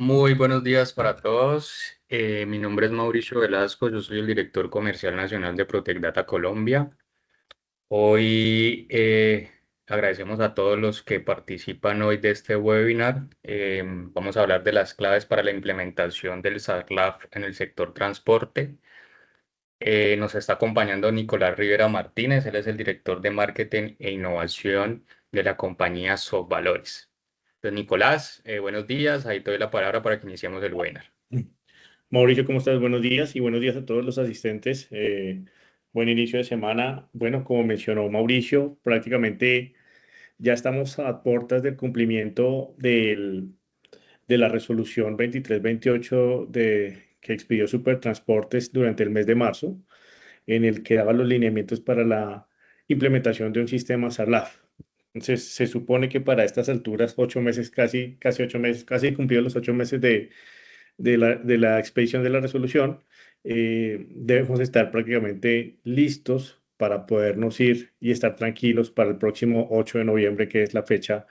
Muy buenos días para todos. Mi nombre es Mauricio Velasco, yo soy el director comercial nacional de Protec Data Colombia. Hoy agradecemos a todos los que participan hoy de este webinar. Vamos a hablar de las claves para la implementación del SARLAF en el sector transporte. Nos está acompañando Nicolás Rivera Martínez, él es el director de marketing e innovación de la compañía Softvalores. Entonces, Nicolás, buenos días. Ahí te doy la palabra para que iniciemos el webinar. Mauricio, ¿cómo estás? Buenos días y buenos días a todos los asistentes. Buen inicio de semana. Bueno, como mencionó Mauricio, prácticamente ya estamos a puertas del cumplimiento de la resolución 2328 que expidió Supertransportes durante el mes de marzo, en el que daba los lineamientos para la implementación de un sistema SARLAF. Entonces, se supone que para estas alturas, 8 meses, casi 8 meses, casi cumplidos los 8 meses de la expedición de la resolución, debemos estar prácticamente listos para podernos ir y estar tranquilos para el próximo 8 de noviembre, que es la fecha,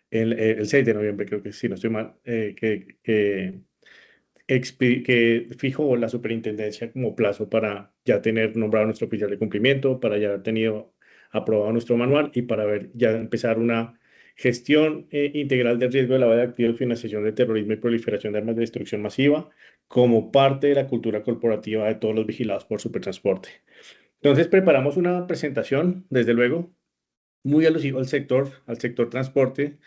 el 6 de noviembre, creo que si no estoy mal, que fijó la superintendencia como plazo para ya tener nombrado nuestro oficial de cumplimiento, para ya haber tenido aprobado nuestro manual y para ver ya empezar una gestión integral del riesgo de lavado de activos, financiación de terrorismo y proliferación de armas de destrucción masiva como parte de la cultura corporativa de todos los vigilados por Supertransporte. Entonces preparamos una presentación, desde luego, muy alusivo al sector transporte,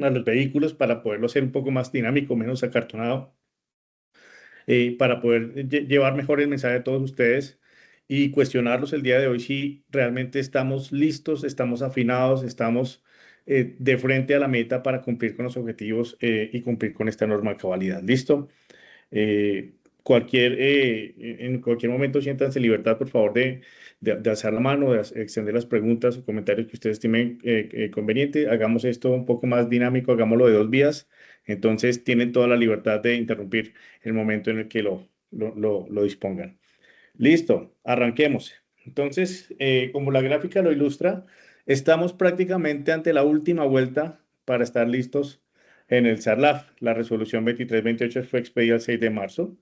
a los vehículos, para poderlo hacer un poco más dinámico, menos acartonado, para poder llevar mejor el mensaje a todos ustedes y cuestionarlos el día de hoy si realmente estamos listos, estamos afinados, estamos de frente a la meta para cumplir con los objetivos y cumplir con esta norma de cabalidad. ¿Listo? Eh, en cualquier momento siéntanse en libertad, por favor, de alzar la mano, de extender las preguntas o comentarios que ustedes estimen conveniente. Hagamos esto un poco más dinámico, hagámoslo de dos vías. Entonces, tienen toda la libertad de interrumpir el momento en el que lo dispongan. Listo, arranquemos. Entonces, como la gráfica lo ilustra, estamos prácticamente ante la última vuelta para estar listos en el SARLAF. La resolución 2328 fue expedida el 6 de marzo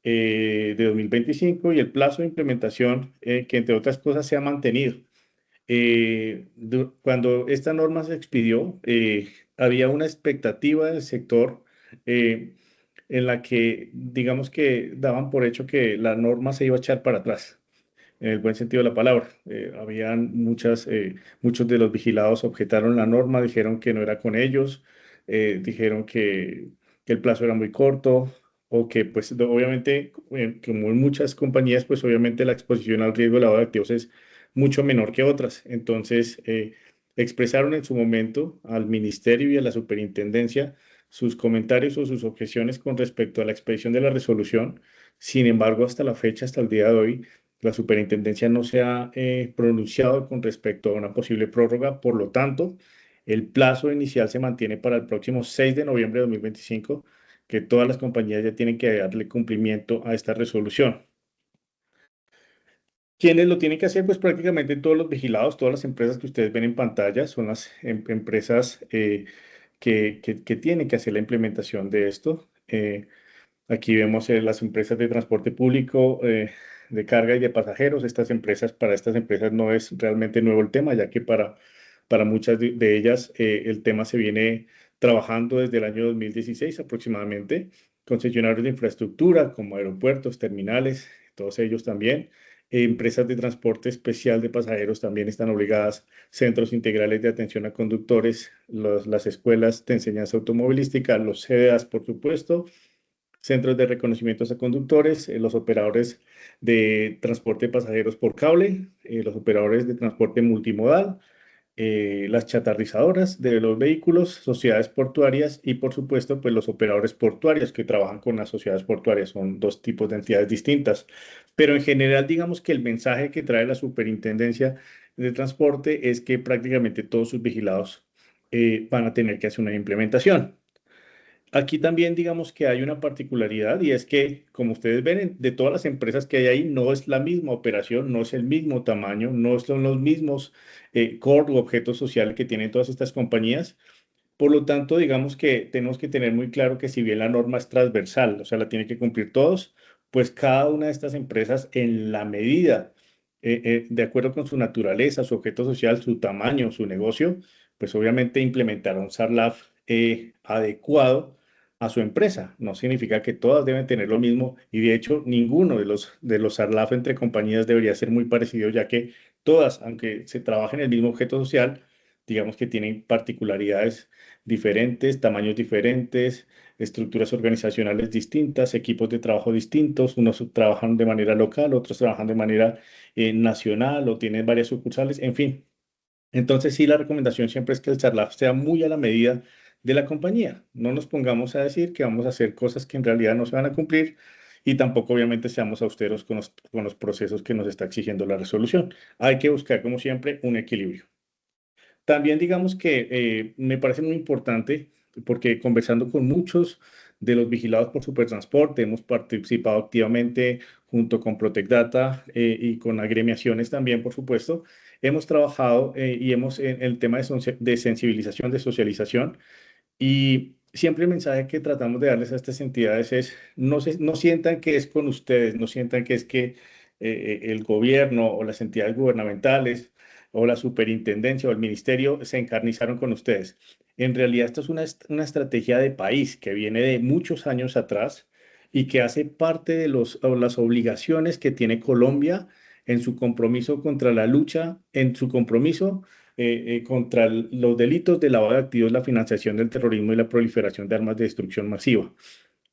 de 2025 y el plazo de implementación, que entre otras cosas se ha mantenido. Cuando esta norma se expidió, había una expectativa del sector eh, en la que, digamos que daban por hecho que la norma se iba a echar para atrás en el buen sentido de la palabra. Habían muchos de los vigilados objetaron la norma, dijeron que no era con ellos, dijeron que el plazo era muy corto o que pues obviamente, como en muchas compañías, pues obviamente la exposición al riesgo de lavado de activos es mucho menor que otras. Entonces, expresaron en su momento al ministerio y a la superintendencia sus comentarios o sus objeciones con respecto a la expedición de la resolución. Sin embargo, hasta la fecha, hasta el día de hoy, la superintendencia no se ha pronunciado con respecto a una posible prórroga, por lo tanto, el plazo inicial se mantiene para el próximo 6 de noviembre de 2025, que todas las compañías ya tienen que darle cumplimiento a esta resolución. ¿Quiénes lo tienen que hacer? Pues prácticamente todos los vigilados, todas las empresas que ustedes ven en pantalla son las empresas que tienen que hacer la implementación de esto. Aquí vemos las empresas de transporte público, de carga y de pasajeros. Para estas empresas no es realmente nuevo el tema, ya que para muchas de ellas el tema se viene trabajando desde el año 2016 aproximadamente. Concesionarios de infraestructura como aeropuertos, terminales, todos ellos también. Empresas de transporte especial de pasajeros también están obligadas, centros integrales de atención a conductores, las escuelas de enseñanza automovilística, los CDAs, por supuesto, centros de reconocimientos a conductores, los operadores de transporte de pasajeros por cable, los operadores de transporte multimodal, las chatarrizadoras de los vehículos, sociedades portuarias y por supuesto pues los operadores portuarios que trabajan con las sociedades portuarias. Son dos tipos de entidades distintas. Pero en general digamos que el mensaje que trae la Superintendencia de Transporte es que prácticamente todos sus vigilados van a tener que hacer una implementación. Aquí también digamos que hay una particularidad y es que, como ustedes ven, de todas las empresas que hay ahí, no es la misma operación, no es el mismo tamaño, no son los mismos core u objetos sociales que tienen todas estas compañías. Por lo tanto, digamos que tenemos que tener muy claro que si bien la norma es transversal, o sea, la tiene que cumplir todos, pues cada una de estas empresas en la medida, de acuerdo con su naturaleza, su objeto social, su tamaño, su negocio, pues obviamente implementará un SARLAF adecuado a su empresa. No significa que todas deben tener lo mismo y de hecho ninguno de los SARLAF entre compañías debería ser muy parecido, ya que todas, aunque se trabaje en el mismo objeto social, digamos que tienen particularidades diferentes, tamaños diferentes, estructuras organizacionales distintas, equipos de trabajo distintos, unos trabajan de manera local, otros trabajan de manera nacional o tienen varias sucursales, en fin. Entonces sí, la recomendación siempre es que el charla sea muy a la medida de la compañía. No nos pongamos a decir que vamos a hacer cosas que en realidad no se van a cumplir y tampoco obviamente seamos austeros con los procesos que nos está exigiendo la resolución. Hay que buscar, como siempre, un equilibrio. También digamos que me parece muy importante porque conversando con muchos de los vigilados por Supertransporte, hemos participado activamente junto con Protect Data y con agremiaciones también, por supuesto. Hemos trabajado y hemos en el tema de sensibilización, de socialización y siempre el mensaje que tratamos de darles a estas entidades es no sientan que es con ustedes, no sientan que es que el gobierno o las entidades gubernamentales o la superintendencia o el ministerio se encarnizaron con ustedes. En realidad, esto es una estrategia de país que viene de muchos años atrás y que hace parte de o las obligaciones que tiene Colombia en su compromiso contra la lucha, en su compromiso contra los delitos de lavado de activos, la financiación del terrorismo y la proliferación de armas de destrucción masiva.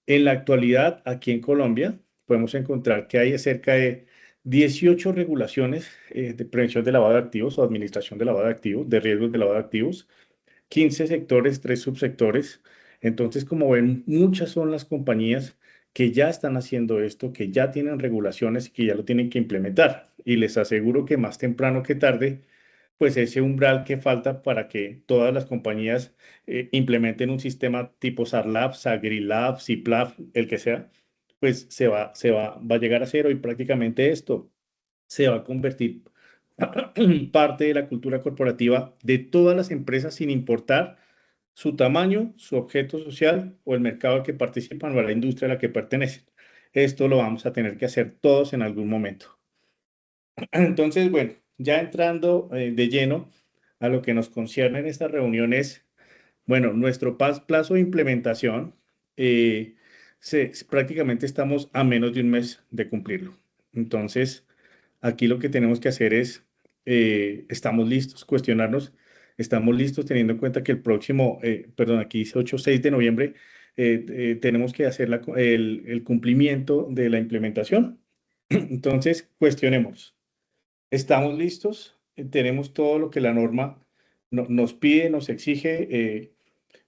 En la actualidad, aquí en Colombia, podemos encontrar que hay cerca de 18 regulaciones de prevención de lavado de activos o administración de lavado de activos, de riesgos de lavado de activos, 15 sectores, 3 subsectores. Entonces, como ven, muchas son las compañías que ya están haciendo esto, que ya tienen regulaciones y que ya lo tienen que implementar. Y les aseguro que más temprano que tarde, pues ese umbral que falta para que todas las compañías implementen un sistema tipo SARLAB, SAGRILAB, CIPLAB, el que sea, pues va a llegar a cero y prácticamente esto se va a convertir parte de la cultura corporativa de todas las empresas sin importar su tamaño, su objeto social o el mercado al que participan o a la industria a la que pertenecen. Esto lo vamos a tener que hacer todos en algún momento. Entonces, bueno, ya entrando de lleno a lo que nos concierne en esta reunión es, bueno, nuestro plazo de implementación, eh, prácticamente estamos a menos de un mes de cumplirlo. Entonces, aquí lo que tenemos que hacer es, estamos listos, cuestionarnos, estamos listos teniendo en cuenta que el próximo, perdón, aquí dice 6 de noviembre, tenemos que hacer el cumplimiento de la implementación. Entonces, cuestionemos. ¿Estamos listos? ¿Tenemos todo lo que la norma nos pide, nos exige,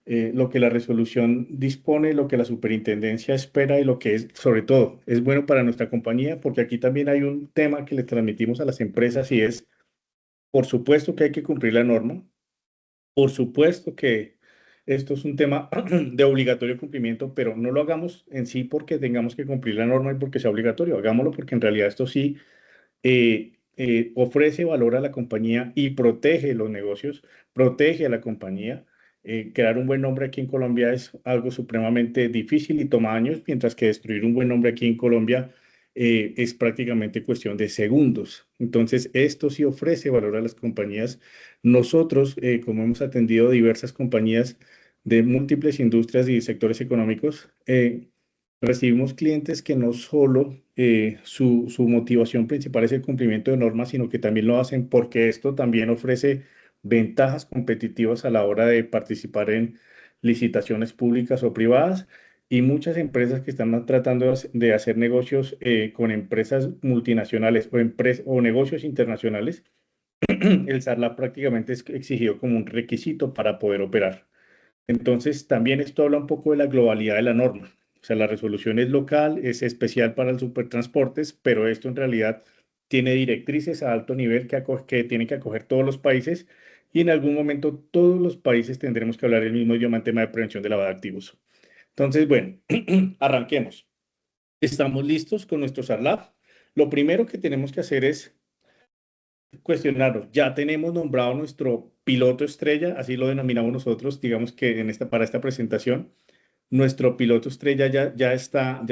lo que la resolución dispone, lo que la superintendencia espera y lo que es, sobre todo, es bueno para nuestra compañía? Porque aquí también hay un tema que le transmitimos a las empresas y es, por supuesto que hay que cumplir la norma, por supuesto que esto es un tema de obligatorio cumplimiento, pero no lo hagamos en sí porque tengamos que cumplir la norma y porque sea obligatorio, hagámoslo porque en realidad esto sí ofrece valor a la compañía y protege los negocios, protege a la compañía. Crear un buen nombre aquí en Colombia es algo supremamente difícil y toma años, mientras que destruir un buen nombre aquí en Colombia es prácticamente cuestión de segundos. Entonces, esto sí ofrece valor a las compañías. Nosotros, como hemos atendido diversas compañías de múltiples industrias y sectores económicos, recibimos clientes que no solo su motivación principal es el cumplimiento de normas, sino que también lo hacen porque esto también ofrece ventajas competitivas a la hora de participar en licitaciones públicas o privadas. Y muchas empresas que están tratando de hacer negocios con empresas multinacionales o negocios internacionales, el SARLA prácticamente es exigido como un requisito para poder operar. Entonces, también esto habla un poco de la globalidad de la norma. O sea, la resolución es local, es especial para los supertransportes, pero esto en realidad tiene directrices a alto nivel que tienen que acoger todos los países y en algún momento todos los países tendremos que hablar el mismo idioma en tema de prevención de lavado de activos. Entonces, bueno, arranquemos. Estamos listos con nuestro SARLAF. Lo primero que tenemos que hacer es cuestionarnos. Ya tenemos nombrado nuestro piloto estrella, así lo denominamos nosotros, digamos que para esta presentación. Nuestro piloto estrella ya está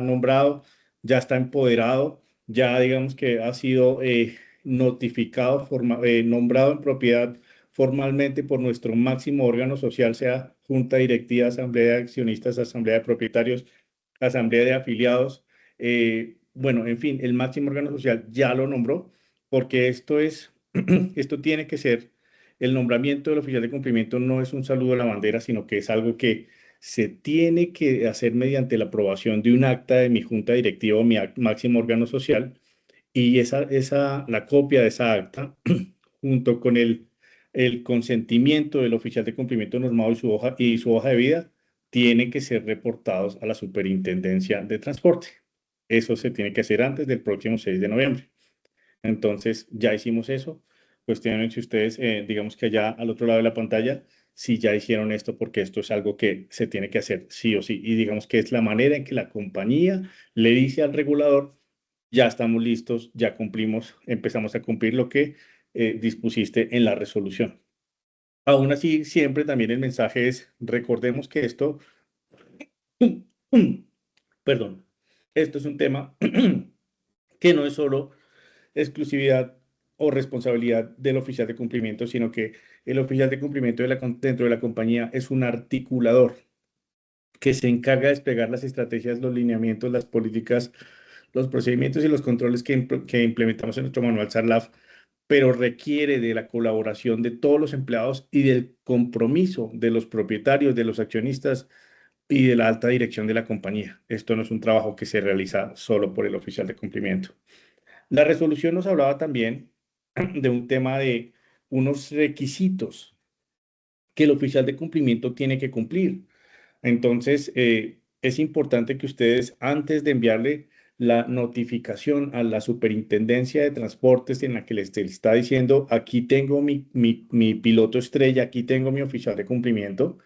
nombrado, ya está empoderado, ya digamos que ha sido notificado, nombrado en propiedad formalmente por nuestro máximo órgano social, sea junta directiva, asamblea de accionistas, asamblea de propietarios, asamblea de afiliados. Bueno, en fin, el máximo órgano social ya lo nombró, porque esto tiene que ser, el nombramiento del oficial de cumplimiento no es un saludo a la bandera, sino que es algo que se tiene que hacer mediante la aprobación de un acta de mi junta directiva o mi máximo órgano social, y la copia de esa acta, junto con el consentimiento del oficial de cumplimiento normado y su hoja de vida, tienen que ser reportados a la Superintendencia de Transporte. Eso se tiene que hacer antes del próximo 6 de noviembre. Entonces, ya hicimos eso. Cuestionen si ustedes, digamos que allá al otro lado de la pantalla, si ya hicieron esto, porque esto es algo que se tiene que hacer sí o sí. Y digamos que es la manera en que la compañía le dice al regulador, ya estamos listos, ya cumplimos, empezamos a cumplir lo que dispusiste en la resolución. Aún así, siempre también el mensaje es, recordemos que esto, perdón, esto es un tema que no es solo exclusividad o responsabilidad del oficial de cumplimiento, sino que el oficial de cumplimiento dentro de la compañía es un articulador que se encarga de desplegar las estrategias, los lineamientos, las políticas, los procedimientos y los controles que implementamos en nuestro manual SARLAF, pero requiere de la colaboración de todos los empleados y del compromiso de los propietarios, de los accionistas y de la alta dirección de la compañía. Esto no es un trabajo que se realiza solo por el oficial de cumplimiento. La resolución nos hablaba también de un tema de unos requisitos que el oficial de cumplimiento tiene que cumplir. Entonces, es importante que ustedes, antes de enviarle la notificación a la Superintendencia de Transportes en la que les está diciendo, aquí tengo mi piloto estrella, aquí tengo mi oficial de cumplimiento,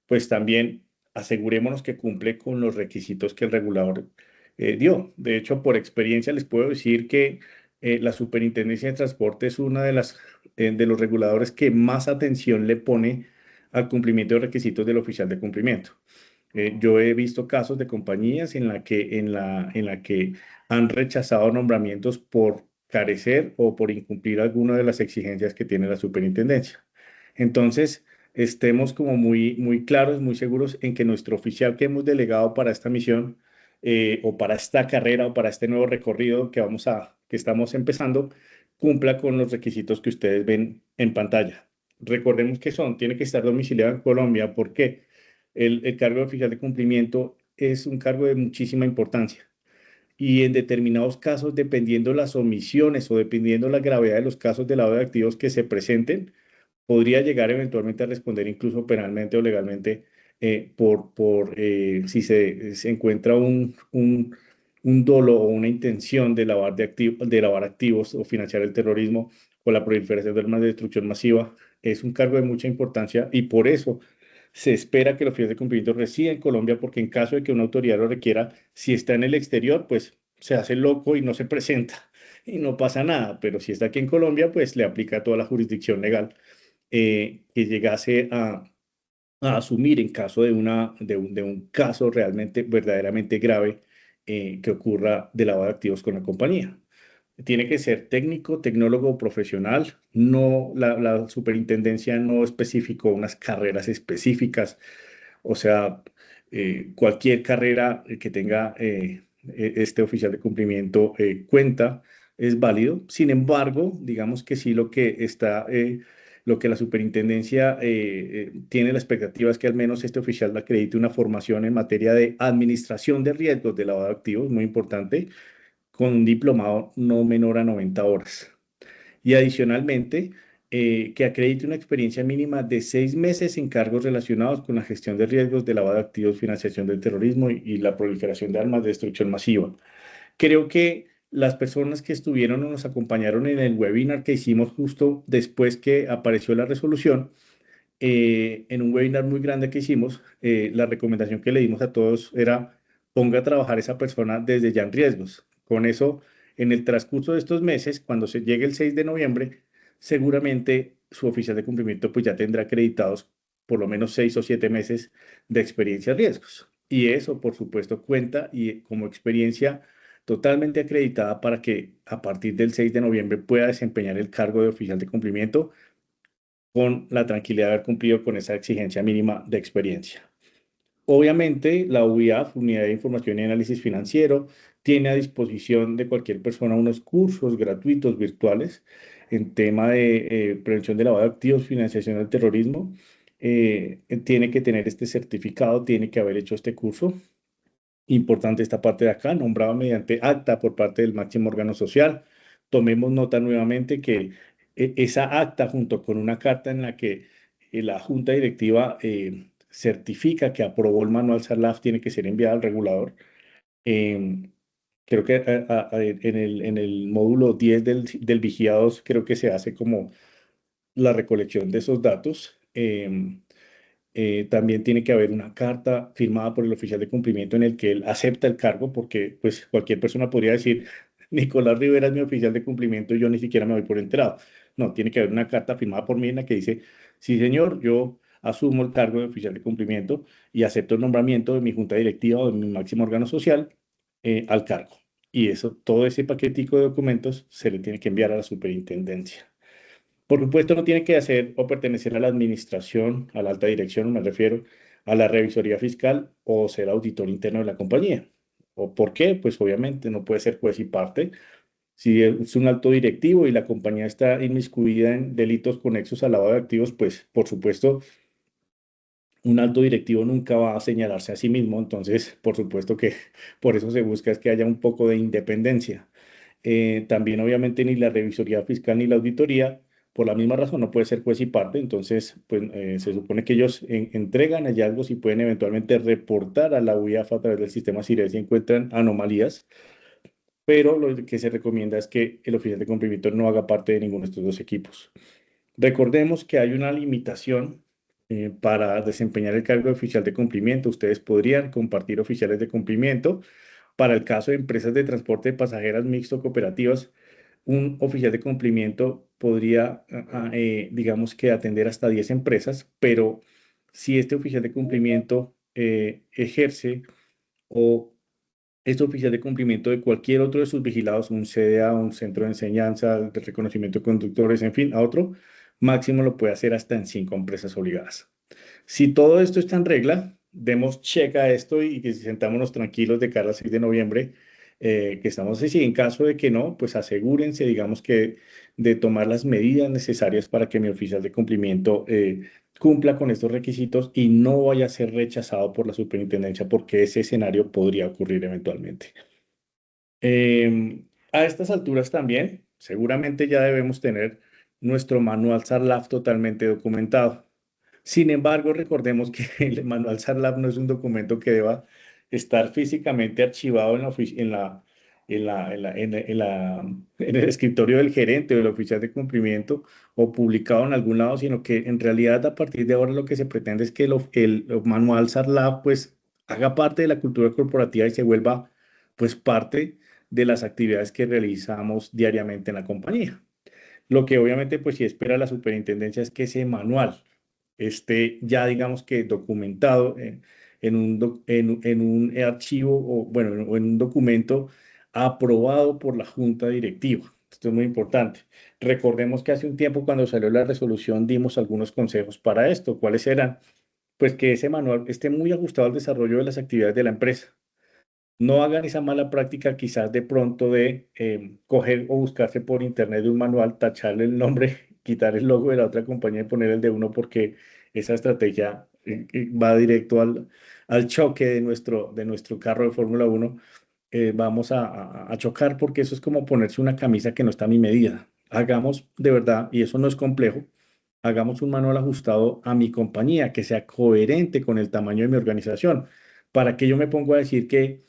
pues también asegurémonos que cumple con los requisitos que el regulador dio. De hecho, por experiencia les puedo decir que la Superintendencia de Transporte es una de los reguladores que más atención le pone al cumplimiento de requisitos del oficial de cumplimiento. Yo he visto casos de compañías en la que han rechazado nombramientos por carecer o por incumplir alguna de las exigencias que tiene la superintendencia. Entonces, estemos como muy claros, muy seguros en que nuestro oficial que hemos delegado para esta misión, o para esta carrera o para este nuevo recorrido que estamos empezando, cumpla con los requisitos que ustedes ven en pantalla. Recordemos que tiene que estar domiciliado en Colombia. ¿Por qué? El cargo de oficial de cumplimiento es un cargo de muchísima importancia, y en determinados casos, dependiendo las omisiones o dependiendo la gravedad de los casos de lavado de activos que se presenten, podría llegar eventualmente a responder incluso penalmente o legalmente, si se encuentra un dolo o una intención de lavar activos o financiar el terrorismo o la proliferación de armas de destrucción masiva. Es un cargo de mucha importancia, y por eso se espera que el oficial de cumplimiento resida en Colombia, porque en caso de que una autoridad lo requiera, si está en el exterior, pues se hace loco y no se presenta y no pasa nada, pero si está aquí en Colombia, pues le aplica toda la jurisdicción legal que llegase a asumir en caso de un caso realmente, verdaderamente grave, que ocurra de lavado de activos con la compañía. Tiene que ser técnico, tecnólogo o profesional. No, la superintendencia no especificó unas carreras específicas. O sea, cualquier carrera que tenga este oficial de cumplimiento cuenta, es válido. Sin embargo, digamos que sí, lo que la superintendencia tiene la expectativa es que al menos este oficial acredite una formación en materia de administración de riesgos de lavado de activos, muy importante, con un diplomado no menor a 90 horas. Y adicionalmente, que acredite una experiencia mínima de 6 meses en cargos relacionados con la gestión de riesgos de lavado de activos, financiación del terrorismo y la proliferación de armas de destrucción masiva. Creo que las personas que estuvieron o nos acompañaron en el webinar que hicimos justo después que apareció la resolución, en un webinar muy grande que hicimos, la recomendación que le dimos a todos era: ponga a trabajar esa persona desde ya en riesgos. Con eso, en el transcurso de estos meses, cuando se llegue el 6 de noviembre, seguramente su oficial de cumplimiento pues ya tendrá acreditados por lo menos 6 o 7 meses de experiencia en riesgos. Y eso, por supuesto, cuenta y como experiencia totalmente acreditada para que a partir del 6 de noviembre pueda desempeñar el cargo de oficial de cumplimiento con la tranquilidad de haber cumplido con esa exigencia mínima de experiencia. Obviamente, la UIAF, Unidad de Información y Análisis Financiero, tiene a disposición de cualquier persona unos cursos gratuitos virtuales en tema de prevención de lavado de activos, financiación del terrorismo. Tiene que tener este certificado, tiene que haber hecho este curso. Importante esta parte de acá, nombrado mediante acta por parte del máximo órgano social. Tomemos nota nuevamente que esa acta junto con una carta en la que la junta directiva certifica que aprobó el manual SARLAF tiene que ser enviada al regulador. Em, Creo que en el módulo 10 del vigiados creo que se hace como la recolección de esos datos. También tiene que haber una carta firmada por el oficial de cumplimiento en el que él acepta el cargo, porque pues cualquier persona podría decir, Nicolás Rivera es mi oficial de cumplimiento y yo ni siquiera me voy por enterado. No, tiene que haber una carta firmada por mí en la que dice, sí señor, yo asumo el cargo de oficial de cumplimiento y acepto el nombramiento de mi junta directiva o de mi máximo órgano social al cargo. Y eso, todo ese paquetico de documentos se le tiene que enviar a la superintendencia. Por supuesto, no tiene que hacer o pertenecer a la administración, a la alta dirección, me refiero a la revisoría fiscal o ser auditor interno de la compañía. ¿O por qué? Pues obviamente no puede ser juez y parte. Si es un alto directivo y la compañía está inmiscuida en delitos conexos al lavado de activos, pues por supuesto un alto directivo nunca va a señalarse a sí mismo. Entonces, por supuesto que por eso se busca es que haya un poco de independencia. También obviamente ni la revisoría fiscal ni la auditoría, por la misma razón, no puede ser juez y parte. Entonces, pues se supone que ellos entregan hallazgos y pueden eventualmente reportar a la UIAF a través del sistema CIRES si encuentran anomalías, pero lo que se recomienda es que el oficial de cumplimiento no haga parte de ninguno de estos dos equipos. Recordemos que hay una limitación para desempeñar el cargo de oficial de cumplimiento. Ustedes podrían compartir oficiales de cumplimiento. Para el caso de empresas de transporte de pasajeras mixto cooperativas, un oficial de cumplimiento podría, digamos que atender hasta 10 empresas, pero si este oficial de cumplimiento ejerce o es oficial de cumplimiento de cualquier otro de sus vigilados, un CDA, un centro de enseñanza, de reconocimiento de conductores, en fin, a otro, máximo lo puede hacer hasta en 5 empresas obligadas. Si todo esto está en regla, demos check a esto y que sentámonos tranquilos de cara al 6 de noviembre, que estamos así. En caso de que no, pues asegúrense, digamos que, de tomar las medidas necesarias para que mi oficial de cumplimiento cumpla con estos requisitos y no vaya a ser rechazado por la superintendencia, porque ese escenario podría ocurrir eventualmente. A estas alturas también, seguramente ya debemos tener nuestro manual SARLAF totalmente documentado. Sin embargo, recordemos que el manual SARLAF no es un documento que deba estar físicamente archivado en el escritorio del gerente o del oficial de cumplimiento o publicado en algún lado, sino que en realidad a partir de ahora lo que se pretende es que el manual SARLAF pues haga parte de la cultura corporativa y se vuelva pues parte de las actividades que realizamos diariamente en la compañía. Lo que obviamente pues sí espera la superintendencia es que ese manual esté ya digamos que documentado en un archivo o bueno, o en un documento aprobado por la junta directiva. Esto es muy importante. Recordemos que hace un tiempo cuando salió la resolución dimos algunos consejos para esto. ¿Cuáles eran? Pues que ese manual esté muy ajustado al desarrollo de las actividades de la empresa. No hagan esa mala práctica quizás de pronto de coger o buscarse por internet de un manual, tacharle el nombre, quitar el logo de la otra compañía y poner el de uno porque esa estrategia va directo al choque de nuestro carro de Fórmula 1. Vamos a chocar porque eso es como ponerse una camisa que no está a mi medida. Hagamos de verdad, y eso no es complejo, hagamos un manual ajustado a mi compañía, que sea coherente con el tamaño de mi organización. ¿Para que yo me pongo a decir que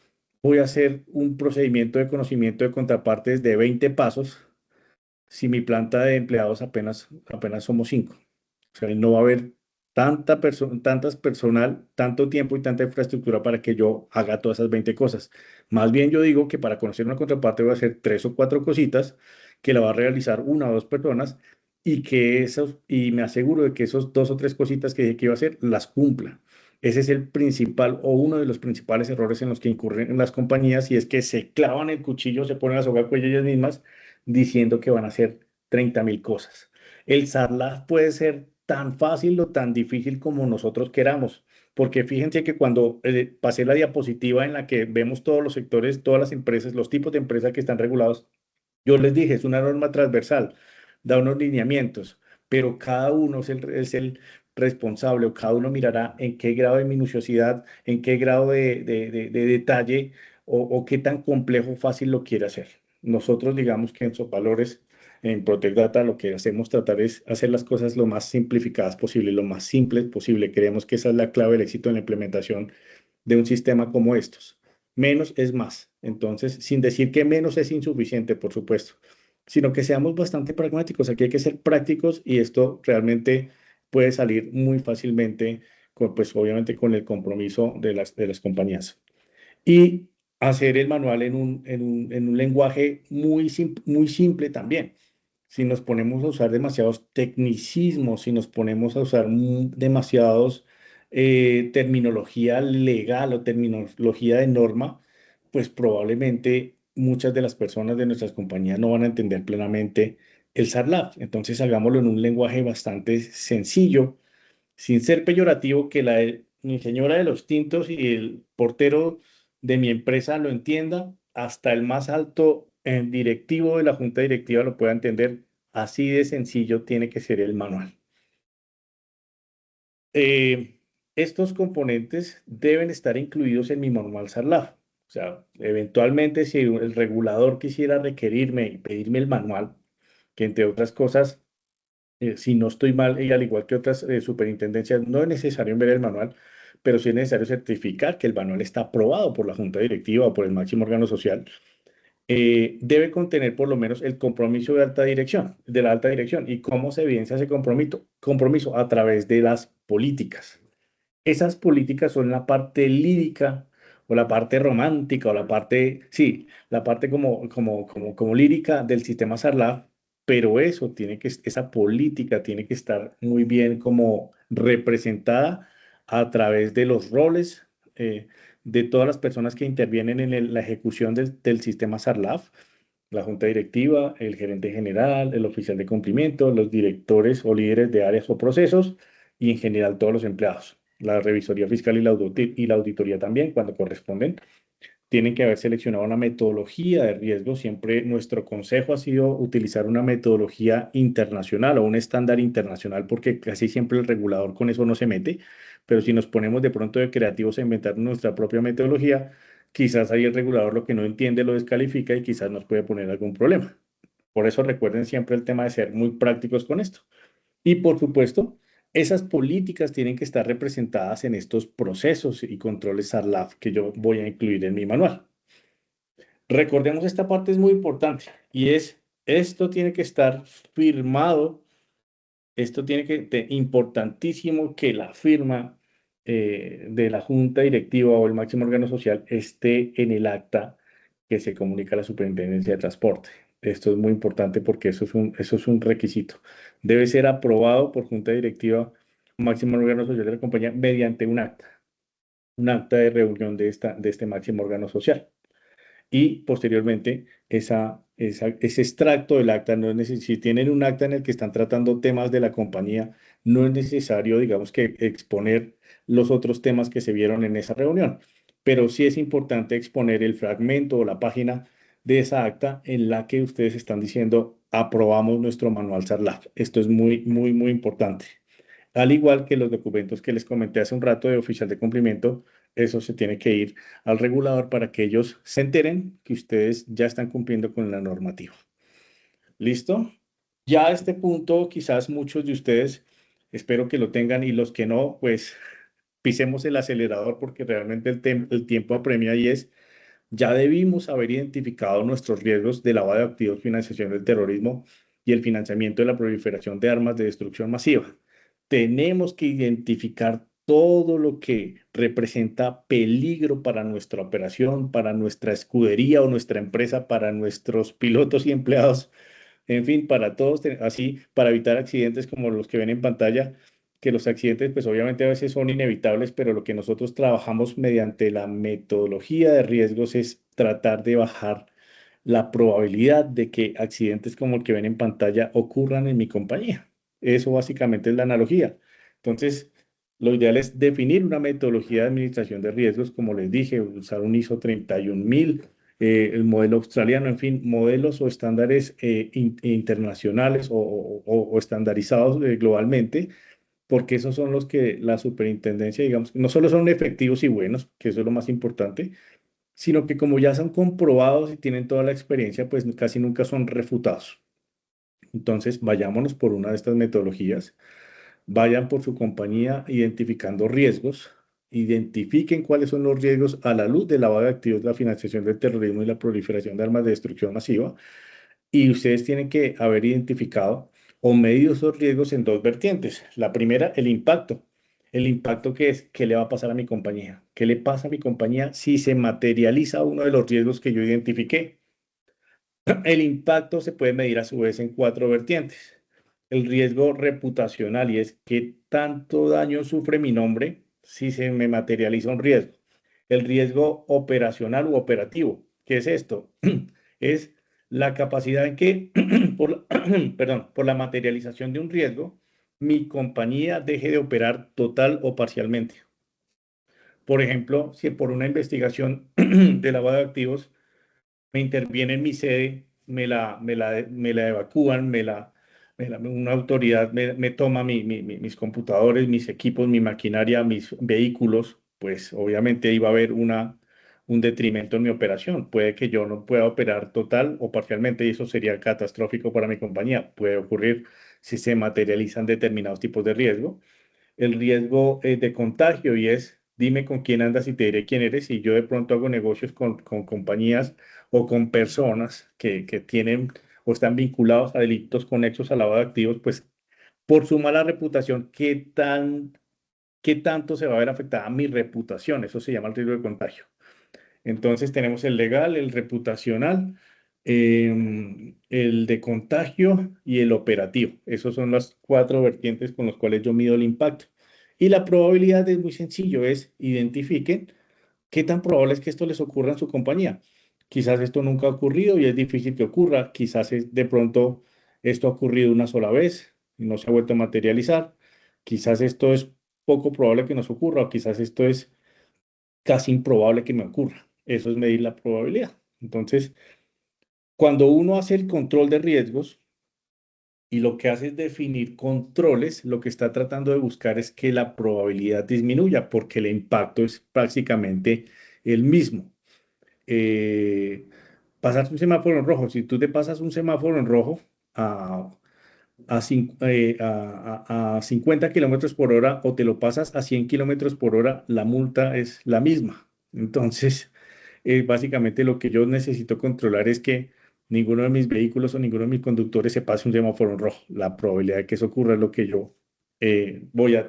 voy a hacer un procedimiento de conocimiento de contrapartes de 20 pasos si mi planta de empleados apenas somos 5? O sea, no va a haber tantas personal, tanto tiempo y tanta infraestructura para que yo haga todas esas 20 cosas. Más bien yo digo que para conocer una contraparte voy a hacer 3 o 4 cositas que la va a realizar 1 o 2 personas y me aseguro de que esos 2 o 3 cositas que dije que iba a hacer las cumpla. Ese es el principal o uno de los principales errores en los que incurren en las compañías y es que se clavan el cuchillo, se ponen a soga al cuello ellas mismas diciendo que van a hacer 30.000 cosas. El SARLAF puede ser tan fácil o tan difícil como nosotros queramos, porque fíjense que cuando pasé la diapositiva en la que vemos todos los sectores, todas las empresas, los tipos de empresas que están regulados, yo les dije, es una norma transversal, da unos lineamientos, pero cada uno es el responsable o cada uno mirará en qué grado de minuciosidad, en qué grado de detalle o qué tan complejo o fácil lo quiere hacer. Nosotros digamos que en Valores, en Protect Data, lo que hacemos tratar es hacer las cosas lo más simplificadas posible, lo más simples posible. Creemos que esa es la clave del éxito en la implementación de un sistema como estos. Menos es más. Entonces, sin decir que menos es insuficiente, por supuesto, sino que seamos bastante pragmáticos. Aquí hay que ser prácticos y esto realmente puede salir muy fácilmente, pues obviamente con el compromiso de las compañías. Y hacer el manual en un lenguaje muy simple también. Si nos ponemos a usar demasiados tecnicismos, si nos ponemos a usar demasiados terminología legal o terminología de norma, pues probablemente muchas de las personas de nuestras compañías no van a entender plenamente el SARLAF. Entonces hagámoslo en un lenguaje bastante sencillo, sin ser peyorativo, que mi señora de los tintos y el portero de mi empresa lo entienda, hasta el más alto directivo de la junta directiva lo pueda entender. Así de sencillo tiene que ser el manual. Eh, Estos componentes deben estar incluidos en mi manual SARLAF. O sea, eventualmente si el regulador quisiera requerirme y pedirme el manual, que entre otras cosas si no estoy mal, y al igual que otras superintendencias, no es necesario ver el manual, pero sí es necesario certificar que el manual está aprobado por la junta directiva o por el máximo órgano social. Debe contener por lo menos el compromiso de alta dirección, de la alta dirección. ¿Y cómo se evidencia ese compromiso? A través de las políticas. Esas políticas son la parte lírica o la parte romántica o la parte, sí, la parte como lírica del sistema SARLAF, pero esa política tiene que estar muy bien como representada a través de los roles de todas las personas que intervienen en la ejecución del sistema SARLAF, la junta directiva, el gerente general, el oficial de cumplimiento, los directores o líderes de áreas o procesos y en general todos los empleados. La revisoría fiscal y la auditoría también, cuando corresponden, tienen que haber seleccionado una metodología de riesgo. Siempre nuestro consejo ha sido utilizar una metodología internacional o un estándar internacional, porque casi siempre el regulador con eso no se mete. Pero si nos ponemos de pronto de creativos a inventar nuestra propia metodología, quizás ahí el regulador lo que no entiende lo descalifica y quizás nos puede poner algún problema. Por eso recuerden siempre el tema de ser muy prácticos con esto. Y por supuesto, esas políticas tienen que estar representadas en estos procesos y controles SARLAF que yo voy a incluir en mi manual. Recordemos, esta parte es muy importante y esto tiene que estar firmado, importantísimo que la firma de la junta directiva o el máximo órgano social esté en el acta que se comunica a la Superintendencia de Transporte. Esto es muy importante porque eso es un requisito. Debe ser aprobado por junta directiva o máximo órgano social de la compañía mediante un acta de reunión de este máximo órgano social y posteriormente ese extracto del acta no es necesario. Si tienen un acta en el que están tratando temas de la compañía, no es necesario, digamos, que exponer los otros temas que se vieron en esa reunión, pero sí es importante exponer el fragmento o la página de esa acta en la que ustedes están diciendo aprobamos nuestro manual SARLAF. Esto es muy, muy, muy importante. Al igual que los documentos que les comenté hace un rato de oficial de cumplimiento, eso se tiene que ir al regulador para que ellos se enteren que ustedes ya están cumpliendo con la normativa. ¿Listo? Ya a este punto, quizás muchos de ustedes, espero que lo tengan y los que no, pues pisemos el acelerador porque realmente el tiempo apremia y ya debimos haber identificado nuestros riesgos de lavado de activos, financiación del terrorismo y el financiamiento de la proliferación de armas de destrucción masiva. tenemos que identificar todo lo que representa peligro para nuestra operación, para nuestra escudería o nuestra empresa, para nuestros pilotos y empleados, en fin, para todos, así, para evitar accidentes como los que ven en pantalla, que los accidentes, pues obviamente a veces son inevitables, pero lo que nosotros trabajamos mediante la metodología de riesgos es tratar de bajar la probabilidad de que accidentes como el que ven en pantalla ocurran en mi compañía. Eso básicamente es la analogía. Entonces, lo ideal es definir una metodología de administración de riesgos, como les dije, usar un ISO 31000, el modelo australiano, en fin, modelos o estándares internacionales o estandarizados globalmente, porque esos son los que la superintendencia, digamos, no solo son efectivos y buenos, que eso es lo más importante, sino que como ya son comprobados y tienen toda la experiencia, pues casi nunca son refutados. Entonces, vayámonos por una de estas metodologías, vayan por su compañía identificando riesgos, identifiquen cuáles son los riesgos a la luz del lavado de activos, la financiación del terrorismo y la proliferación de armas de destrucción masiva, y ustedes tienen que haber identificado o medido esos riesgos en dos vertientes. La primera, el impacto. El impacto que es, ¿qué le va a pasar a mi compañía? ¿Qué le pasa a mi compañía si se materializa uno de los riesgos que yo identifiqué? El impacto se puede medir a su vez en cuatro vertientes. El riesgo reputacional y es qué tanto daño sufre mi nombre si se me materializa un riesgo. El riesgo operacional u operativo. ¿Qué es esto? Es la capacidad en que, perdón, por la materialización de un riesgo, mi compañía deje de operar total o parcialmente. Por ejemplo, si por una investigación de lavado de activos me interviene en mi sede, me la evacúan, una autoridad me toma mis computadores, mis equipos, mi maquinaria, mis vehículos, pues obviamente iba a haber un detrimento en mi operación. Puede que yo no pueda operar total o parcialmente y eso sería catastrófico para mi compañía. Puede ocurrir si se materializan determinados tipos de riesgo. El riesgo de contagio y es, dime con quién andas y te diré quién eres. Y yo de pronto hago negocios con compañías o con personas que tienen o están vinculados a delitos conexos al lavado de activos, pues por su mala reputación, ¿qué tanto se va a ver afectada mi reputación? Eso se llama el riesgo de contagio. Entonces tenemos el legal, el reputacional, el de contagio y el operativo. Esos son las cuatro vertientes con las cuales yo mido el impacto. Y la probabilidad es muy sencillo, es identifiquen qué tan probable es que esto les ocurra en su compañía. Quizás esto nunca ha ocurrido y es difícil que ocurra. Quizás de pronto esto ha ocurrido una sola vez y no se ha vuelto a materializar. Quizás esto es poco probable que nos ocurra o quizás esto es casi improbable que me ocurra. Eso es medir la probabilidad. Entonces, cuando uno hace el control de riesgos y lo que hace es definir controles, lo que está tratando de buscar es que la probabilidad disminuya porque el impacto es prácticamente el mismo. Eh, Pasar un semáforo en rojo, si tú te pasas un semáforo en rojo a, a 50 kilómetros por hora o te lo pasas a 100 kilómetros por hora, la multa es la misma. Entonces, básicamente lo que yo necesito controlar es que ninguno de mis vehículos o ninguno de mis conductores se pase un semáforo en rojo. La probabilidad de que eso ocurra es lo que yo voy a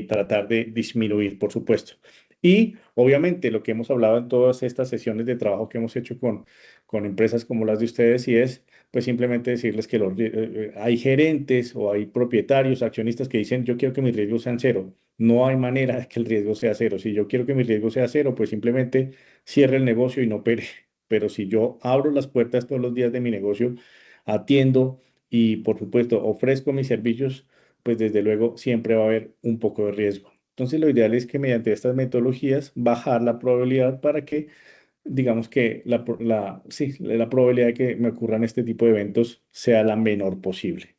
tratar de disminuir, por supuesto. Y obviamente lo que hemos hablado en todas estas sesiones de trabajo que hemos hecho con empresas como las de ustedes, y es pues simplemente decirles que hay gerentes o hay propietarios, accionistas que dicen, yo quiero que mis riesgos sean cero. No hay manera de que el riesgo sea cero. Si yo quiero que mi riesgo sea cero, pues simplemente cierre el negocio y no opere. Pero si yo abro las puertas todos los días de mi negocio, atiendo y por supuesto ofrezco mis servicios, pues desde luego siempre va a haber un poco de riesgo. Entonces lo ideal es que mediante estas metodologías bajar la probabilidad para que digamos que sí, la probabilidad de que me ocurran este tipo de eventos sea la menor posible.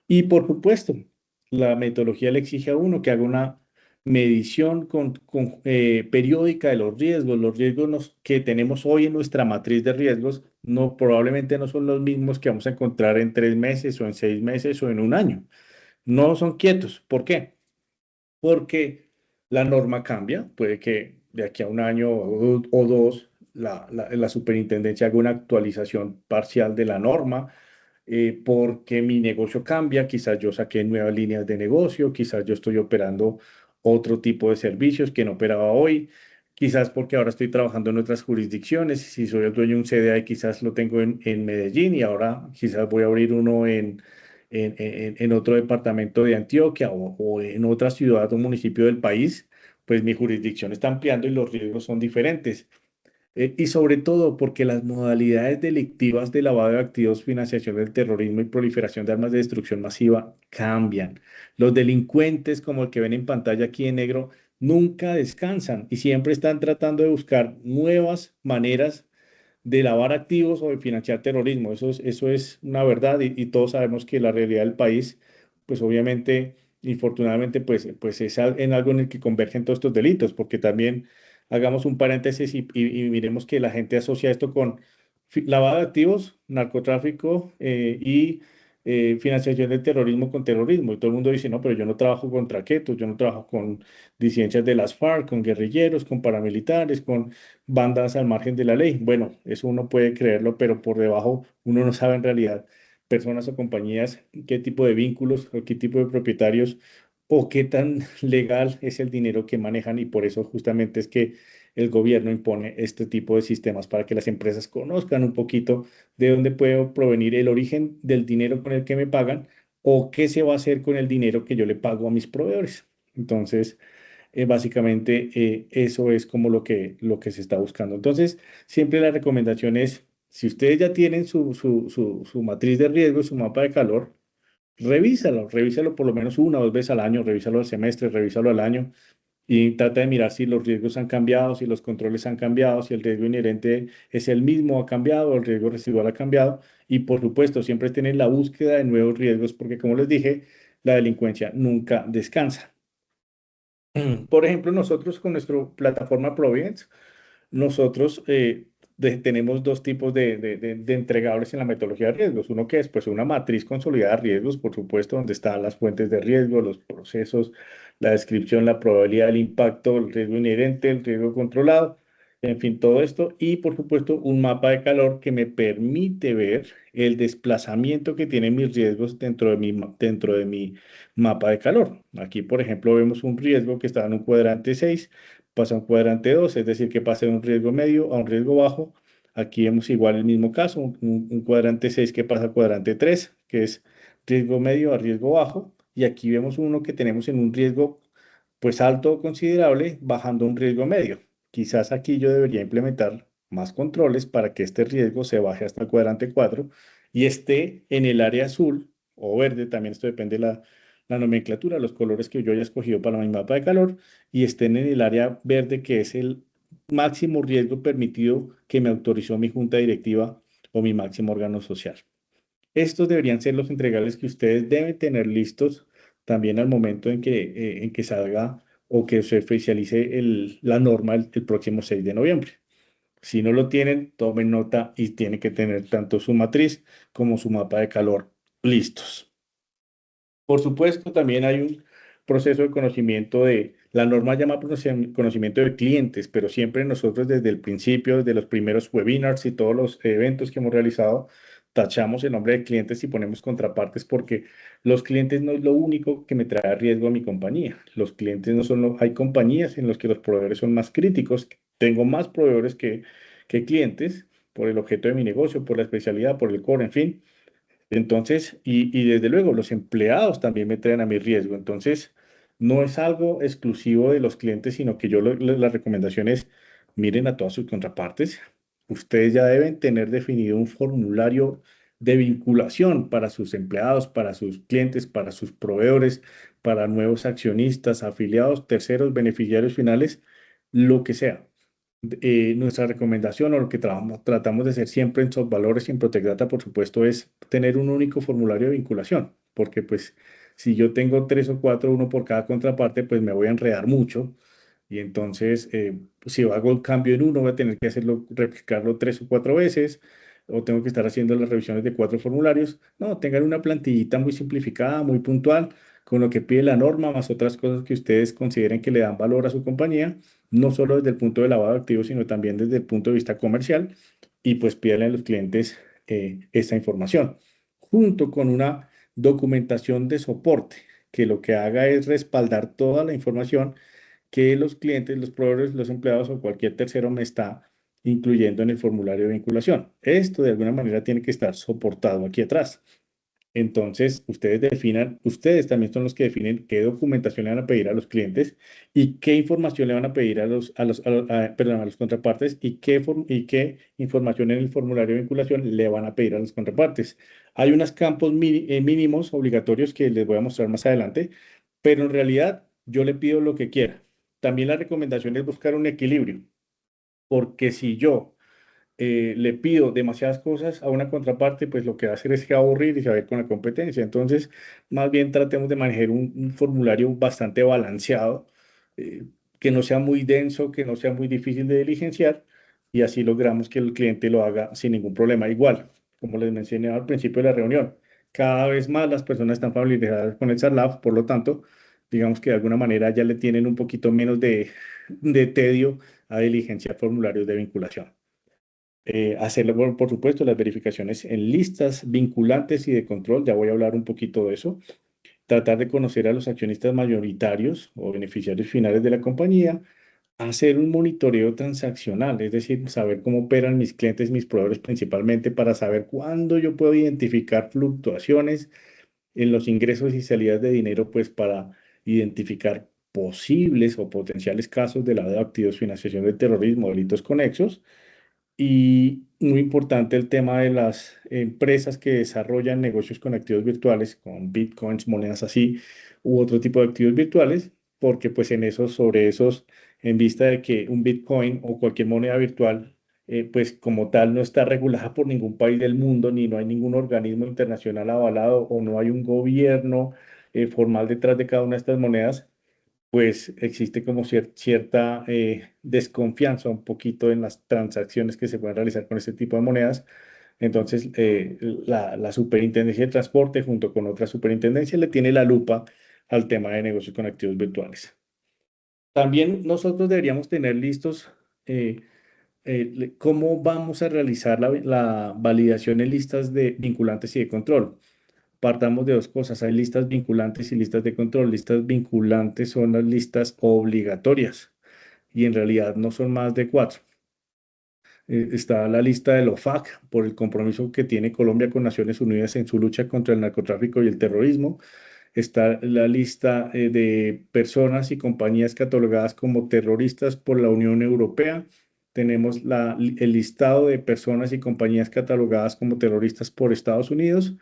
Y por supuesto, la metodología le exige a uno que haga una medición periódica de los riesgos. Los riesgos que tenemos hoy en nuestra matriz de riesgos no, probablemente no son los mismos que vamos a encontrar en 3 meses o en 6 meses o en un año. No son quietos. ¿Por qué? Porque la norma cambia. Puede que de aquí a un año o dos la superintendencia haga una actualización parcial de la norma porque mi negocio cambia, quizás yo saqué nuevas líneas de negocio, quizás yo estoy operando otro tipo de servicios que no operaba hoy, quizás porque ahora estoy trabajando en otras jurisdicciones, si soy el dueño de un CDI quizás lo tengo en Medellín y ahora quizás voy a abrir uno en otro departamento de Antioquia o en otra ciudad o municipio del país, pues mi jurisdicción está ampliando y los riesgos son diferentes. Y sobre todo porque las modalidades delictivas de lavado de activos, financiación del terrorismo y proliferación de armas de destrucción masiva cambian. Los delincuentes, como el que ven en pantalla aquí en negro, nunca descansan y siempre están tratando de buscar nuevas maneras de lavar activos o de financiar terrorismo. Eso es una verdad y todos sabemos que la realidad del país, pues obviamente, infortunadamente, pues es en algo en el que convergen todos estos delitos, porque también hagamos un paréntesis y miremos que la gente asocia esto con lavado de activos, narcotráfico y financiación del terrorismo con terrorismo. Y todo el mundo dice, no, pero yo no trabajo con traquetos, yo no trabajo con disidencias de las FARC, con guerrilleros, con paramilitares, con bandas al margen de la ley. Bueno, eso uno puede creerlo, pero por debajo uno no sabe en realidad personas o compañías qué tipo de vínculos o qué tipo de propietarios o qué tan legal es el dinero que manejan y por eso justamente es que el gobierno impone este tipo de sistemas para que las empresas conozcan un poquito de dónde puede provenir el origen del dinero con el que me pagan o qué se va a hacer con el dinero que yo le pago a mis proveedores. Entonces, básicamente eso es como lo que se está buscando. Entonces, siempre la recomendación es, si ustedes ya tienen su matriz de riesgo, su mapa de calor, revísalo por lo menos una o dos veces al año, revísalo al semestre, revísalo al año y trata de mirar si los riesgos han cambiado, si los controles han cambiado, si el riesgo inherente es el mismo, ha cambiado, el riesgo residual ha cambiado y por supuesto siempre tener la búsqueda de nuevos riesgos porque como les dije, la delincuencia nunca descansa. Por ejemplo, nosotros con nuestra plataforma Providence, nosotros tenemos dos tipos de entregables en la metodología de riesgos. Uno que es pues una matriz consolidada de riesgos, por supuesto, donde están las fuentes de riesgo, los procesos, la descripción, la probabilidad del impacto, el riesgo inherente, el riesgo controlado, en fin, todo esto. Y por supuesto, un mapa de calor que me permite ver el desplazamiento que tienen mis riesgos dentro de mi mapa de calor. Aquí, por ejemplo, vemos un riesgo que está en un cuadrante 6 pasa a un cuadrante 2, es decir, que pasa de un riesgo medio a un riesgo bajo. Aquí vemos igual el mismo caso, un cuadrante 6 que pasa al cuadrante 3, que es riesgo medio a riesgo bajo. Y aquí vemos uno que tenemos en un riesgo pues alto o considerable, bajando a un riesgo medio. Quizás aquí yo debería implementar más controles para que este riesgo se baje hasta el cuadrante 4 y esté en el área azul o verde, también esto depende de la nomenclatura, los colores que yo haya escogido para mi mapa de calor y estén en el área verde, que es el máximo riesgo permitido que me autorizó mi junta directiva o mi máximo órgano social. Estos deberían ser los entregables que ustedes deben tener listos también al momento en que salga o que se oficialice la norma el próximo 6 de noviembre. Si no lo tienen, tomen nota y tienen que tener tanto su matriz como su mapa de calor listos. Por supuesto, también hay un proceso de conocimiento de, la norma llama conocimiento de clientes, pero siempre nosotros desde el principio, desde los primeros webinars y todos los eventos que hemos realizado, tachamos el nombre de clientes y ponemos contrapartes porque los clientes no es lo único que me trae riesgo a mi compañía. Los clientes no son, hay compañías en las que los proveedores son más críticos. Tengo más proveedores que clientes por el objeto de mi negocio, por la especialidad, por el core, en fin. Entonces, y desde luego, los empleados también me traen a mi riesgo. Entonces, no es algo exclusivo de los clientes, sino que la recomendación es, miren a todas sus contrapartes. Ustedes ya deben tener definido un formulario de vinculación para sus empleados, para sus clientes, para sus proveedores, para nuevos accionistas, afiliados, terceros, beneficiarios finales, lo que sea. Nuestra recomendación o lo que tratamos de hacer siempre en SoftValores y en Protect Data, por supuesto, es tener un único formulario de vinculación, porque pues si yo tengo tres o cuatro, uno por cada contraparte, pues me voy a enredar mucho y entonces pues, si hago el cambio en uno, voy a tener que hacerlo, replicarlo tres o cuatro veces o tengo que estar haciendo las revisiones de cuatro formularios. No, tengan una plantillita muy simplificada, muy puntual, con lo que pide la norma, más otras cosas que ustedes consideren que le dan valor a su compañía no solo desde el punto de lavado de activos, sino también desde el punto de vista comercial, y pues pídanle a los clientes esta información. junto con una documentación de soporte, que lo que haga es respaldar toda la información que los clientes, los proveedores, los empleados o cualquier tercero me está incluyendo en el formulario de vinculación. Esto de alguna manera tiene que estar soportado aquí atrás. Entonces, ustedes también son los que definen qué documentación le van a pedir a los clientes y qué información le van a pedir perdón, a los contrapartes y qué información en el formulario de vinculación le van a pedir a los contrapartes. Hay unos campos mínimos obligatorios que les voy a mostrar más adelante, pero en realidad yo le pido lo que quiera. También la recomendación es buscar un equilibrio, porque si yo le pido demasiadas cosas a una contraparte, pues lo que va a hacer es que va a aburrir y se va a ir con la competencia. Entonces, más bien tratemos de manejar un formulario bastante balanceado, eh, que no sea muy denso, que no sea muy difícil de diligenciar, y así logramos que el cliente lo haga sin ningún problema. Igual, como les mencioné al principio de la reunión, cada vez más las personas están familiarizadas con el SARLAF, por lo tanto, digamos que de alguna manera ya le tienen un poquito menos de tedio a diligenciar formularios de vinculación. Hacerlo, bueno, por supuesto, las verificaciones en listas vinculantes y de control, ya voy a hablar un poquito de eso. Tratar de conocer a los accionistas mayoritarios o beneficiarios finales de la compañía. Hacer un monitoreo transaccional, es decir, saber cómo operan mis clientes, mis proveedores principalmente, para saber cuándo yo puedo identificar fluctuaciones en los ingresos y salidas de dinero, pues para identificar posibles o potenciales casos de lavado de activos, financiación del terrorismo, delitos conexos. Y muy importante el tema de las empresas que desarrollan negocios con activos virtuales, con bitcoins, monedas así, u otro tipo de activos virtuales, porque pues en esos, sobre esos, en vista de que un bitcoin o cualquier moneda virtual, pues como tal no está regulada por ningún país del mundo, ni no hay ningún organismo internacional avalado o no hay un gobierno formal detrás de cada una de estas monedas, pues existe como cierta desconfianza un poquito en las transacciones que se pueden realizar con este tipo de monedas. Entonces, la Superintendencia de Transporte, junto con otra superintendencia, le tiene la lupa al tema de negocios con activos virtuales. También nosotros deberíamos tener listos eh, cómo vamos a realizar la validación en listas de vinculantes y de control. Partamos de dos cosas, hay listas vinculantes y listas de control. Listas vinculantes son las listas obligatorias y en realidad no son más de cuatro. Está la lista del OFAC por el compromiso que tiene Colombia con Naciones Unidas en su lucha contra el narcotráfico y el terrorismo. Está la lista de personas y compañías catalogadas como terroristas por la Unión Europea. Tenemos el listado de personas y compañías catalogadas como terroristas por Estados Unidos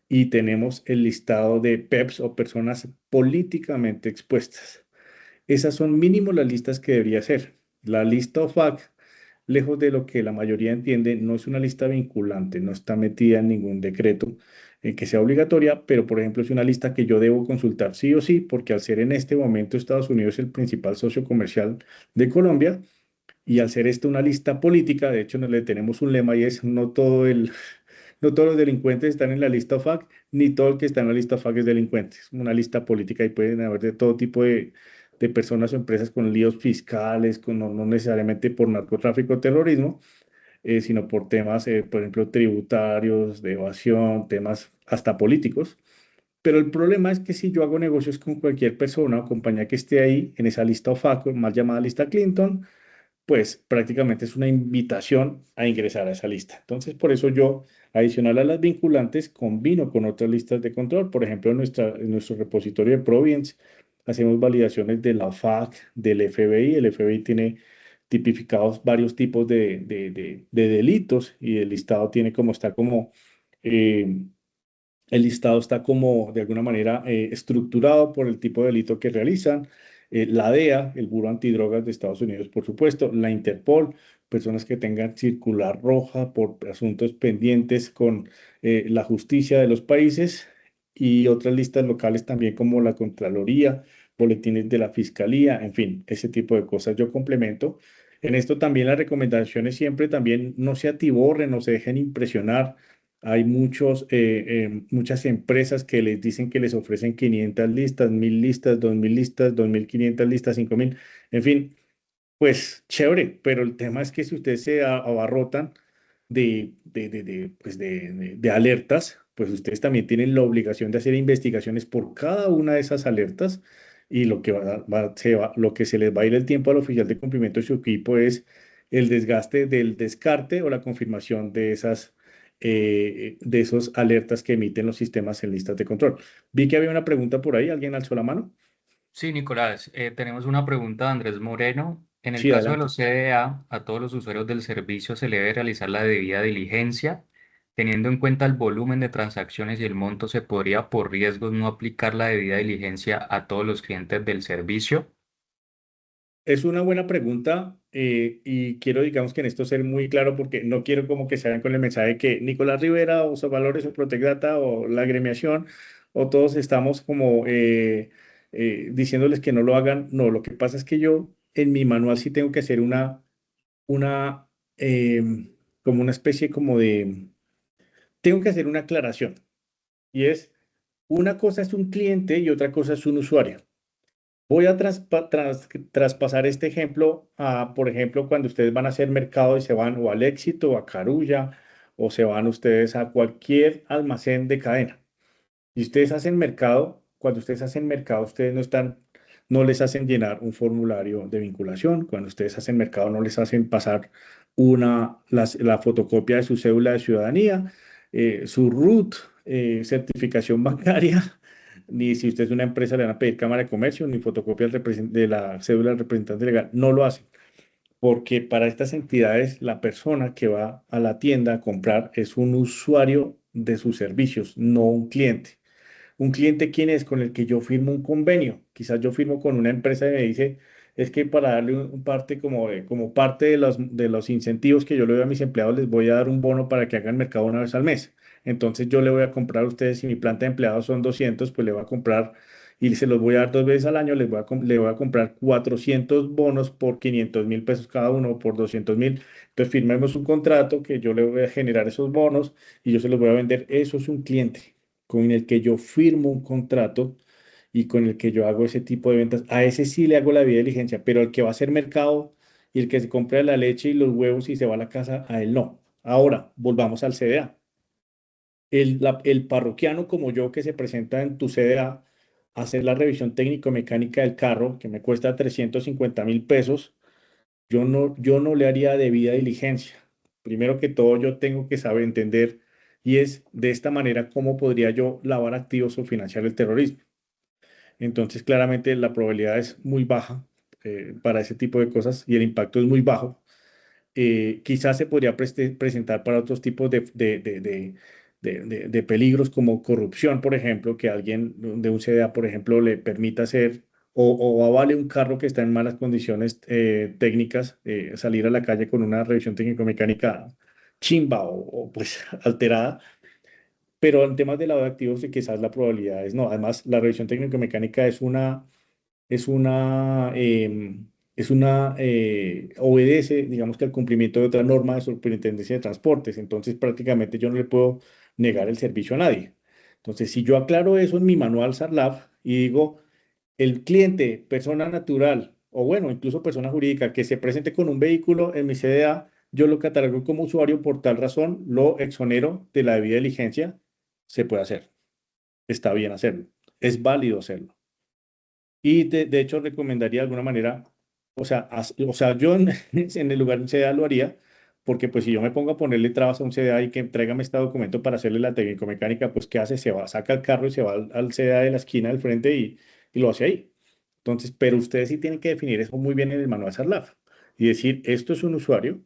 y tenemos el listado de PEPs o personas políticamente expuestas. Esas son mínimo las listas que debería ser. La lista OFAC, lejos de lo que la mayoría entiende, no es una lista vinculante, no está metida en ningún decreto que sea obligatoria, pero por ejemplo es una lista que yo debo consultar sí o sí, porque al ser en este momento Estados Unidos el principal socio comercial de Colombia, y al ser esta una lista política, de hecho, le tenemos un lema y es no todos los delincuentes están en la lista OFAC, ni todo el que está en la lista OFAC es delincuente. Es una lista política y pueden haber de todo tipo de personas o empresas con líos fiscales, no necesariamente por narcotráfico o terrorismo, sino por temas, por ejemplo, tributarios, de evasión, temas hasta políticos. Pero el problema es que si yo hago negocios con cualquier persona o compañía que esté ahí en esa lista OFAC, más llamada lista Clinton, pues prácticamente es una invitación a ingresar a esa lista. Entonces, por eso yo, adicional a las vinculantes, combino con otras listas de control. Por ejemplo, en nuestro repositorio de Providence hacemos validaciones de la OFAC, del FBI. El FBI tiene tipificados varios tipos de delitos y el listado tiene como está como eh, el listado está como de alguna manera estructurado por el tipo de delito que realizan. La DEA, el Buró Antidrogas de Estados Unidos, por supuesto, la Interpol, personas que tengan circular roja por asuntos pendientes con la justicia de los países y otras listas locales también como la Contraloría, boletines de la Fiscalía, en fin, ese tipo de cosas yo complemento. En esto también las recomendaciones siempre también no se atiborren, no se dejen impresionar. Hay muchas empresas que les dicen que les ofrecen 500 listas, 1000 listas, 2000 listas, 2500 listas, 5000, en fin, pues chévere, pero el tema es que si ustedes se abarrotan pues de alertas, pues ustedes también tienen la obligación de hacer investigaciones por cada una de esas alertas y lo que lo que se les va a ir el tiempo al oficial de cumplimiento de su equipo es el desgaste del descarte o la confirmación de esos alertas que emiten los sistemas en listas de control. Vi que había una pregunta por ahí, ¿alguien alzó la mano? Sí, Nicolás, tenemos una pregunta de Andrés Moreno. En el Sí, caso de adelante. los CDA, a todos los usuarios del servicio se le debe realizar la debida diligencia. Teniendo en cuenta el volumen de transacciones y el monto, se podría por riesgos no aplicar la debida diligencia a todos los clientes del servicio. Es una buena pregunta y quiero, digamos que en esto ser muy claro porque no quiero como que se vayan con el mensaje que Nicolás Rivera o Valores o Protec Data o la agremiación o todos estamos como diciéndoles que no lo hagan. No, lo que pasa es que yo en mi manual sí tengo que hacer una como una especie como de, tengo que hacer una aclaración y es, una cosa es un cliente y otra cosa es un usuario. Voy a traspasar este ejemplo a, por ejemplo, cuando ustedes van a hacer mercado y se van o al Éxito o a Carulla o se van ustedes a cualquier almacén de cadena. Y ustedes hacen mercado, cuando ustedes hacen mercado, ustedes no les hacen llenar un formulario de vinculación. Cuando ustedes hacen mercado, no les hacen pasar la fotocopia de su cédula de ciudadanía, su RUT, certificación bancaria, ni si usted es una empresa le van a pedir cámara de comercio, ni fotocopia de la cédula del representante legal. No lo hacen, porque para estas entidades, la persona que va a la tienda a comprar es un usuario de sus servicios, no un cliente. Un cliente, ¿quién es? Con el que yo firmo un convenio. Quizás yo firmo con una empresa y me dice, es que para darle un parte como parte de los incentivos que yo le doy a mis empleados, les voy a dar un bono para que hagan mercado una vez al mes. Entonces yo le voy a comprar a ustedes, si mi planta de empleados son 200 pues le voy a comprar y se los voy a dar 2 veces al año, le voy a comprar 400 bonos por 500.000 pesos cada uno, por 200.000. Entonces firmemos un contrato que yo le voy a generar esos bonos y yo se los voy a vender. Eso es un cliente con el que yo firmo un contrato y con el que yo hago ese tipo de ventas, a ese sí le hago la debida diligencia, pero el que va a hacer mercado y el que se compra la leche y los huevos y se va a la casa, a él no. Ahora, volvamos al CDA. El parroquiano como yo que se presenta en tu CDA a hacer la revisión técnico-mecánica del carro, que me cuesta 350.000 pesos, yo no le haría debida diligencia. Primero que todo, yo tengo que saber entender y es de esta manera cómo podría yo lavar activos o financiar el terrorismo. Entonces, claramente la probabilidad es muy baja para ese tipo de cosas y el impacto es muy bajo. Quizás se podría presentar para otros tipos de peligros como corrupción, por ejemplo, que alguien de un CDA, por ejemplo, le permita hacer o avale un carro que está en malas condiciones técnicas, salir a la calle con una revisión técnico-mecánica chimba pues alterada. Pero en temas de lavado de activos, quizás la probabilidad es no. Además, la revisión técnico-mecánica es una, obedece, digamos que al cumplimiento de otra norma de superintendencia de transportes. Entonces, prácticamente yo no le puedo negar el servicio a nadie. Entonces, si yo aclaro eso en mi manual SARLAF y digo, el cliente, persona natural, o bueno, incluso persona jurídica, que se presente con un vehículo en mi CDA, yo lo catalogo como usuario, por tal razón, lo exonero de la debida diligencia, se puede hacer. Está bien hacerlo. Es válido hacerlo. Y de hecho recomendaría de alguna manera, o sea, yo en el lugar de un CDA lo haría, porque pues si yo me pongo a ponerle trabas a un CDA y que tráigame este documento para hacerle la técnico-mecánica, pues ¿qué hace? Se va, saca el carro y se va al CDA de la esquina del frente y lo hace ahí. Entonces, pero ustedes sí tienen que definir eso muy bien en el manual SARLAF y decir, esto es un usuario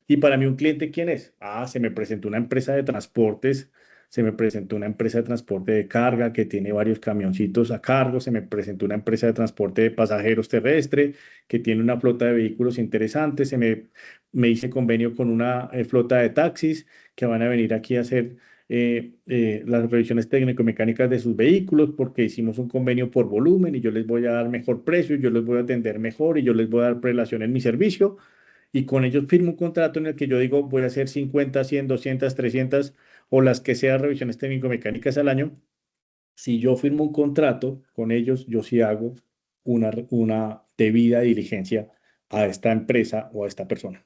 y para mí un cliente, ¿quién es? Ah, se me presentó una empresa de transportes, se me presentó una empresa de transporte de carga que tiene varios camioncitos a cargo, se me presentó una empresa de transporte de pasajeros terrestre que tiene una flota de vehículos interesantes, me hice convenio con una flota de taxis que van a venir aquí a hacer las revisiones técnico-mecánicas de sus vehículos porque hicimos un convenio por volumen y yo les voy a dar mejor precio, yo les voy a atender mejor y yo les voy a dar prelación en mi servicio y con ellos firmo un contrato en el que yo digo voy a hacer 50, 100, 200, 300 o las que sean revisiones técnico-mecánicas al año. Si yo firmo un contrato con ellos, yo sí hago una debida diligencia a esta empresa o a esta persona.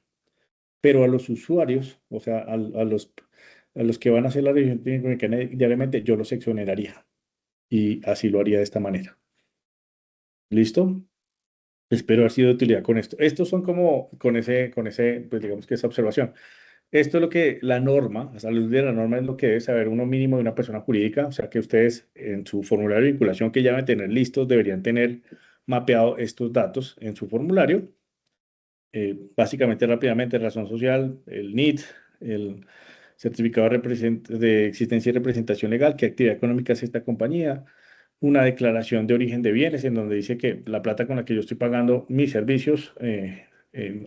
Pero a los usuarios, o sea, a los que van a hacer la revisión técnica diariamente, yo los exoneraría y así lo haría de esta manera. ¿Listo? Espero haber sido de utilidad con esto. Estos son como pues digamos que esa observación. Esto es lo que la norma, a la luz de la norma, es lo que debe saber uno mínimo de una persona jurídica. O sea que ustedes en su formulario de vinculación que ya deben tener listos, deberían tener mapeado estos datos en su formulario. Básicamente, rápidamente, razón social, el NIT, el certificado de existencia y representación legal, qué actividad económica es esta compañía, una declaración de origen de bienes en donde dice que la plata con la que yo estoy pagando mis servicios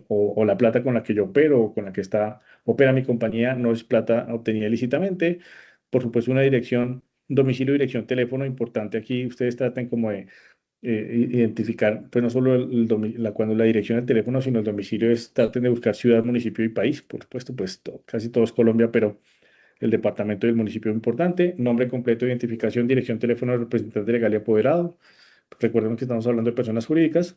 o la plata con la que yo opero o con la que opera mi compañía no es plata obtenida ilícitamente. Por supuesto, una dirección, domicilio, dirección, teléfono, importante aquí, ustedes traten como de identificar, pues no solo cuando la dirección del teléfono, sino el domicilio traten de buscar ciudad, municipio y país, por supuesto, pues casi todo es Colombia, pero el departamento y el municipio es importante, nombre completo, identificación, dirección, teléfono del representante legal y apoderado. Recuerden que estamos hablando de personas jurídicas,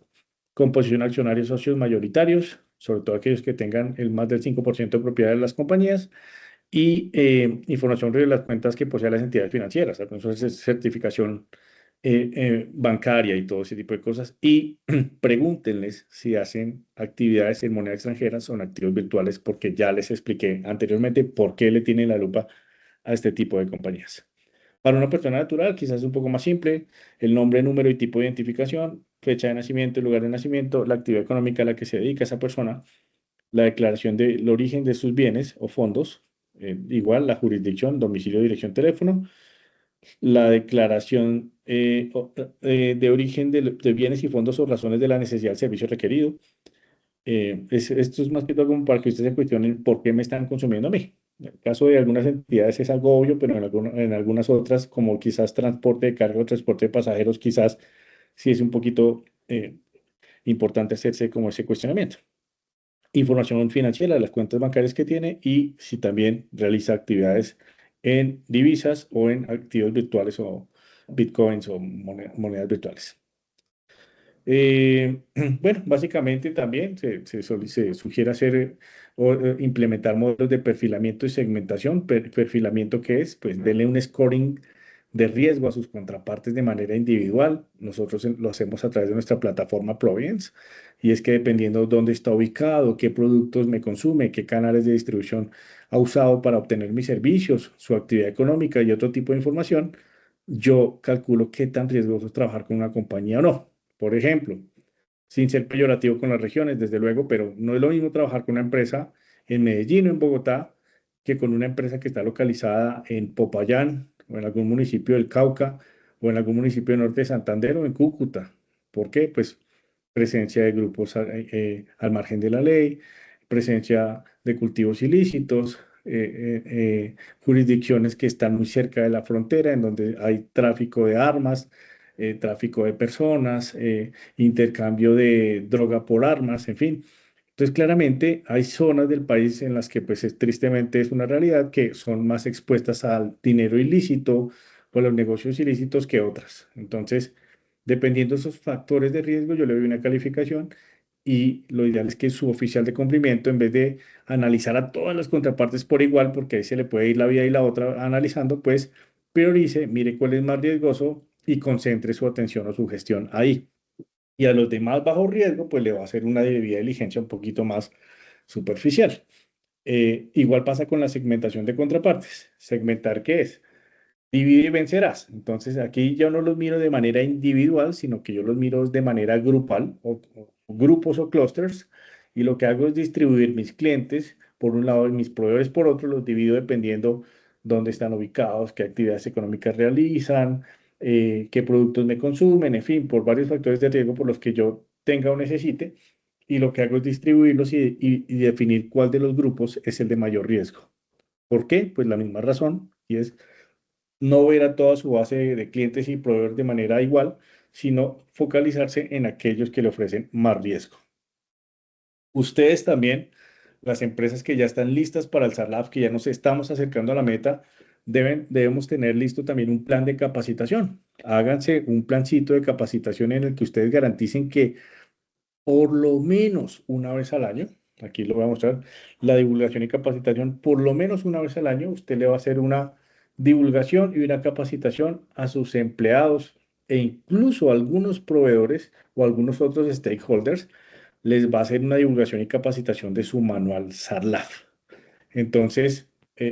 composición accionarios socios mayoritarios, sobre todo aquellos que tengan el más del 5% de propiedad de las compañías, y información de las cuentas que poseen las entidades financieras, entonces certificación bancaria y todo ese tipo de cosas. Y pregúntenles si hacen actividades en moneda extranjera, son activos virtuales, porque ya les expliqué anteriormente por qué le tienen la lupa a este tipo de compañías. Para una persona natural, quizás es un poco más simple, el nombre, número y tipo de identificación, fecha de nacimiento, lugar de nacimiento, la actividad económica a la que se dedica esa persona, la declaración del origen de sus bienes o fondos, igual la jurisdicción, domicilio, dirección, teléfono, la declaración de origen de bienes y fondos o razones de la necesidad del servicio requerido. Esto es más que todo como para que ustedes se cuestionen por qué me están consumiendo a mí. En el caso de algunas entidades es algo obvio, pero en algunas otras, como quizás transporte de carga o transporte de pasajeros, quizás sí es un poquito importante hacerse como ese cuestionamiento. Información financiera de las cuentas bancarias que tiene y si también realiza actividades en divisas o en activos virtuales o bitcoins o monedas virtuales. Bueno, básicamente también se sugiere hacer o implementar modelos de perfilamiento y segmentación. Perfilamiento, ¿qué es? Pues denle un scoring de riesgo a sus contrapartes de manera individual. Nosotros lo hacemos a través de nuestra plataforma Providence y es que dependiendo dónde está ubicado, qué productos me consume, qué canales de distribución ha usado para obtener mis servicios, su actividad económica y otro tipo de información, yo calculo qué tan riesgoso es trabajar con una compañía o no. Por ejemplo, sin ser peyorativo con las regiones, desde luego, pero no es lo mismo trabajar con una empresa en Medellín o en Bogotá que con una empresa que está localizada en Popayán o en algún municipio del Cauca o en algún municipio del norte de Santander o en Cúcuta. ¿Por qué? Pues presencia de grupos al margen de la ley, presencia de cultivos ilícitos, jurisdicciones que están muy cerca de la frontera, en donde hay tráfico de armas, tráfico de personas, intercambio de droga por armas, en fin. Entonces, claramente hay zonas del país en las que, pues, tristemente es una realidad que son más expuestas al dinero ilícito o a los negocios ilícitos que otras. Entonces, dependiendo de esos factores de riesgo, yo le doy una calificación y lo ideal es que su oficial de cumplimiento, en vez de analizar a todas las contrapartes por igual, porque ahí se le puede ir la vida y la otra analizando, pues priorice, mire cuál es más riesgoso y concentre su atención o su gestión ahí. Y a los de más bajo riesgo, pues le va a hacer una debida diligencia un poquito más superficial. Igual pasa con la segmentación de contrapartes. ¿Segmentar qué es? Divide y vencerás. Entonces aquí yo no los miro de manera individual, sino que yo los miro de manera grupal o grupos o clusters. Y lo que hago es distribuir mis clientes por un lado y mis proveedores por otro, los divido dependiendo dónde están ubicados, qué actividades económicas realizan, qué productos me consumen, en fin, por varios factores de riesgo por los que yo tenga o necesite. Y lo que hago es distribuirlos y definir cuál de los grupos es el de mayor riesgo. ¿Por qué? Pues la misma razón, y es no ver a toda su base de clientes y proveedores de manera igual, sino focalizarse en aquellos que le ofrecen más riesgo. Ustedes también, las empresas que ya están listas para alzar la app, que ya nos estamos acercando a la meta, debemos tener listo también un plan de capacitación. Háganse un plancito de capacitación en el que ustedes garanticen que por lo menos una vez al año, aquí lo voy a mostrar, la divulgación y capacitación, por lo menos una vez al año, usted le va a hacer una divulgación y una capacitación a sus empleados e incluso a algunos proveedores o algunos otros stakeholders, les va a hacer una divulgación y capacitación de su manual SARLAF. Entonces,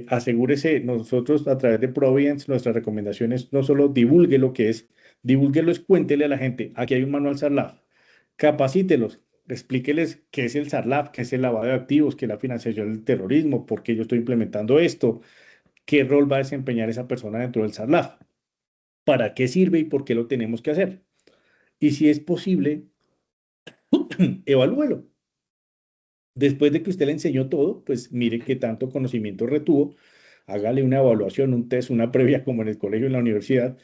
asegúrese, nosotros a través de Providence, nuestras recomendaciones, no solo divulgue lo que es, divulguelo es cuéntele a la gente, aquí hay un manual SARLAF, capacítelos, explíqueles qué es el SARLAF, qué es el lavado de activos, qué es la financiación del terrorismo, por qué yo estoy implementando esto, qué rol va a desempeñar esa persona dentro del SARLAF, para qué sirve y por qué lo tenemos que hacer. Y si es posible, evalúelo. Después de que usted le enseñó todo, pues mire qué tanto conocimiento retuvo, hágale una evaluación, un test, una previa como en el colegio, en la universidad,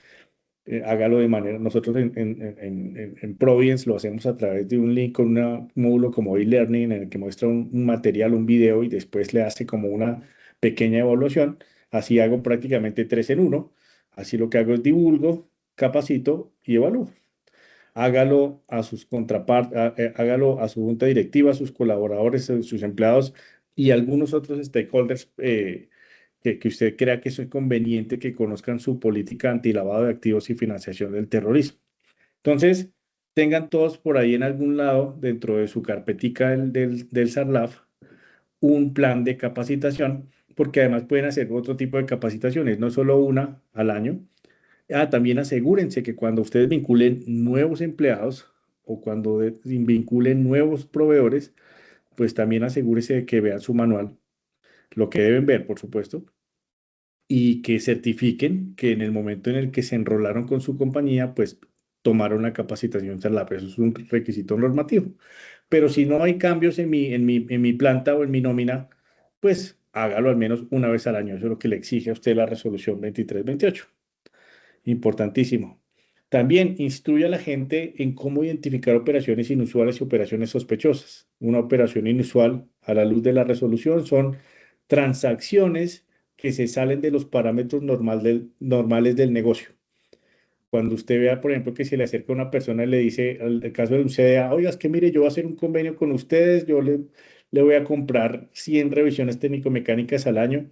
hágalo de manera, nosotros en Providence lo hacemos a través de un link con un módulo como e-learning en el que muestra un material, un video y después le hace como una pequeña evaluación. Así hago prácticamente tres en uno. Así lo que hago es divulgo, capacito y evalúo. Hágalo a sus contrapartes, hágalo a su junta directiva, a sus colaboradores, a sus empleados y algunos otros stakeholders que usted crea que eso es conveniente que conozcan su política antilavado de activos y financiación del terrorismo. Entonces, tengan todos por ahí en algún lado, dentro de su carpetica del SARLAF, un plan de capacitación, porque además pueden hacer otro tipo de capacitaciones, no solo una al año. También asegúrense que cuando ustedes vinculen nuevos empleados o cuando vinculen nuevos proveedores, pues también asegúrese de que vean su manual, lo que deben ver, por supuesto, y que certifiquen que en el momento en el que se enrolaron con su compañía, pues tomaron la capacitación CERLAP. Eso es un requisito normativo. Pero si no hay cambios en mi planta o en mi nómina, pues hágalo al menos una vez al año. Eso es lo que le exige a usted la resolución 2328. Importantísimo. También instruye a la gente en cómo identificar operaciones inusuales y operaciones sospechosas. Una operación inusual a la luz de la resolución son transacciones que se salen de los parámetros normales del negocio. Cuando usted vea, por ejemplo, que se le acerca una persona y le dice, el caso de un CDA, oiga, es que mire, yo voy a hacer un convenio con ustedes, le voy a comprar 100 revisiones técnico-mecánicas al año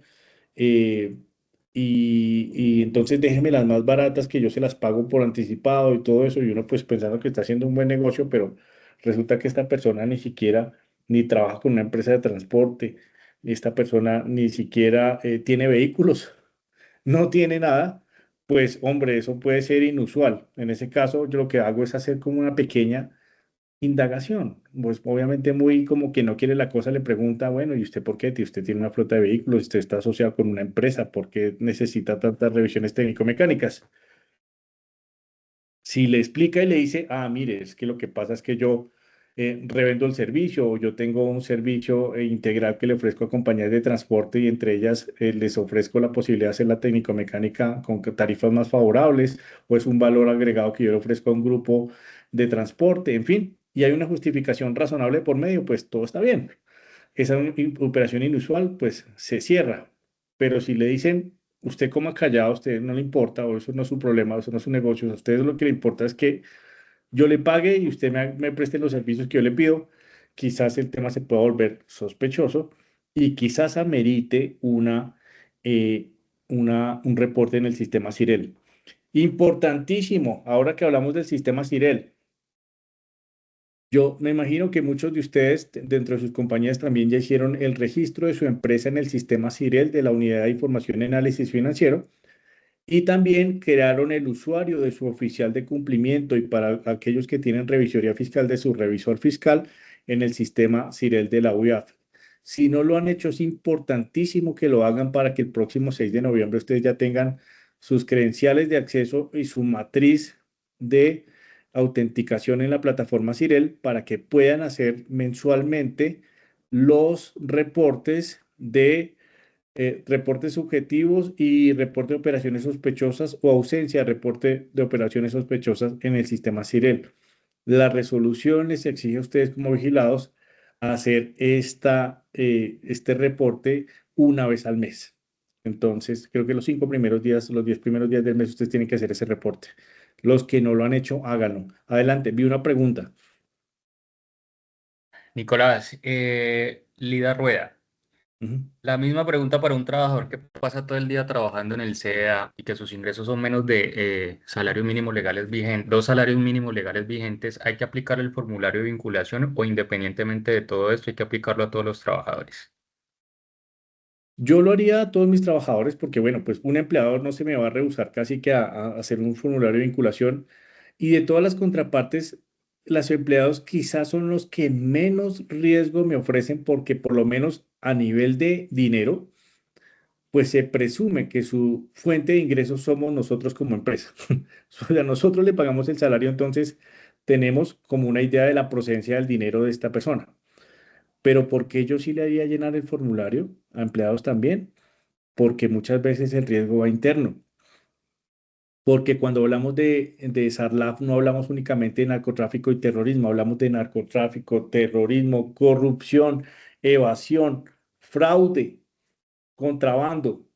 eh, y entonces déjeme las más baratas que yo se las pago por anticipado y todo eso, y uno pues pensando que está haciendo un buen negocio, pero resulta que esta persona ni siquiera ni trabaja con una empresa de transporte, ni esta persona ni siquiera tiene vehículos, no tiene nada, pues hombre, eso puede ser inusual. En ese caso, yo lo que hago es hacer como una pequeña indagación. Pues obviamente muy como que no quiere la cosa, le pregunta, bueno, ¿y usted por qué? Si usted tiene una flota de vehículos, usted está asociado con una empresa, ¿por qué necesita tantas revisiones técnico-mecánicas? Si le explica y le dice, mire, es que lo que pasa es que yo revendo el servicio o yo tengo un servicio integral que le ofrezco a compañías de transporte y entre ellas les ofrezco la posibilidad de hacer la técnico-mecánica con tarifas más favorables o es un valor agregado que yo le ofrezco a un grupo de transporte, en fin, y hay una justificación razonable por medio, pues todo está bien. Esa operación inusual, pues se cierra. Pero si le dicen, usted coma callado, a usted no le importa, o eso no es su problema, eso no es su negocio, a usted lo que le importa es que yo le pague y usted me preste los servicios que yo le pido, quizás el tema se pueda volver sospechoso y quizás amerite eh, un reporte en el sistema Cirel. Importantísimo, ahora que hablamos del sistema Cirel. Yo me imagino que muchos de ustedes dentro de sus compañías también ya hicieron el registro de su empresa en el sistema CIREL de la Unidad de Información y Análisis Financiero y también crearon el usuario de su oficial de cumplimiento y para aquellos que tienen revisoría fiscal de su revisor fiscal en el sistema CIREL de la UIAF. Si no lo han hecho, es importantísimo que lo hagan para que el próximo 6 de noviembre ustedes ya tengan sus credenciales de acceso y su matriz de autenticación en la plataforma Cirel para que puedan hacer mensualmente los reportes de reportes subjetivos y reporte de operaciones sospechosas o ausencia de reporte de operaciones sospechosas en el sistema Cirel. La resolución les exige a ustedes como vigilados hacer este reporte una vez al mes. Entonces, creo que los 5 primeros días, los 10 primeros días del mes, ustedes tienen que hacer ese reporte. Los que no lo han hecho, háganlo. Adelante, vi una pregunta. Nicolás, Lida Rueda. Ujú. La misma pregunta para un trabajador que pasa todo el día trabajando en el CDA y que sus ingresos son menos de salarios mínimos legales vigentes, dos salarios mínimos legales vigentes, ¿hay que aplicar el formulario de vinculación o independientemente de todo esto hay que aplicarlo a todos los trabajadores? Yo lo haría a todos mis trabajadores porque, bueno, pues un empleador no se me va a rehusar casi que a hacer un formulario de vinculación. Y de todas las contrapartes, los empleados quizás son los que menos riesgo me ofrecen porque por lo menos a nivel de dinero, pues se presume que su fuente de ingresos somos nosotros como empresa. O sea, nosotros le pagamos el salario, entonces tenemos como una idea de la procedencia del dinero de esta persona. Pero ¿por qué yo sí le haría llenar el formulario a empleados también? Porque muchas veces el riesgo va interno. Porque cuando hablamos de SARLAF no hablamos únicamente de narcotráfico y terrorismo, hablamos de narcotráfico, terrorismo, corrupción, evasión, fraude, contrabando,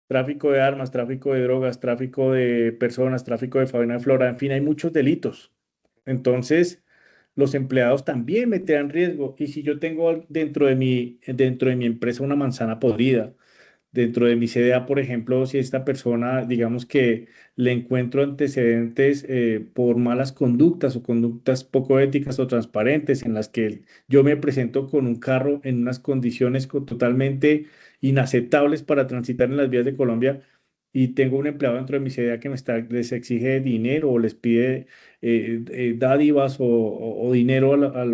tráfico de armas, tráfico de drogas, tráfico de personas, tráfico de fauna y flora, en fin, hay muchos delitos. Entonces, los empleados también meterán riesgo. Y si yo tengo dentro de mi empresa una manzana podrida, dentro de mi CDA, por ejemplo, si esta persona, digamos que le encuentro antecedentes por malas conductas o conductas poco éticas o transparentes en las que yo me presento con un carro en unas condiciones totalmente inaceptables para transitar en las vías de Colombia y tengo un empleado dentro de mi CDA que les exige dinero o les pide dádivas o dinero a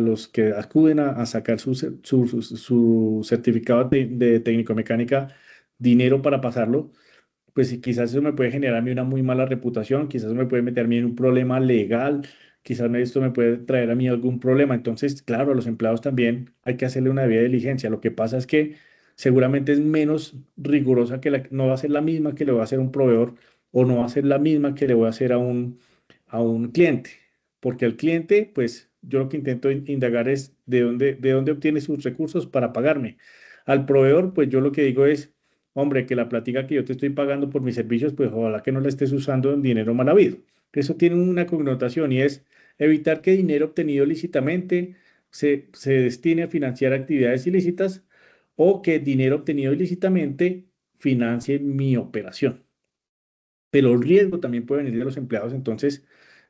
los que acuden a sacar su certificado de técnico-mecánica, dinero para pasarlo, pues sí, quizás eso me puede generar a mí una muy mala reputación, quizás me puede meter a mí en un problema legal, quizás esto me puede traer a mí algún problema. Entonces, claro, a los empleados también hay que hacerle una debida diligencia. Lo que pasa es que seguramente es menos rigurosa no va a ser la misma que le va a hacer un proveedor o no va a ser la misma que le voy a hacer a un cliente. Porque el cliente, pues yo lo que intento indagar es de dónde obtiene sus recursos para pagarme. Al proveedor, pues yo lo que digo es, hombre, que la plática que yo te estoy pagando por mis servicios, pues ojalá que no la estés usando en dinero mal habido. Eso tiene una connotación y es evitar que dinero obtenido lícitamente se destine a financiar actividades ilícitas o que dinero obtenido ilícitamente financie mi operación. Pero el riesgo también puede venir de los empleados, entonces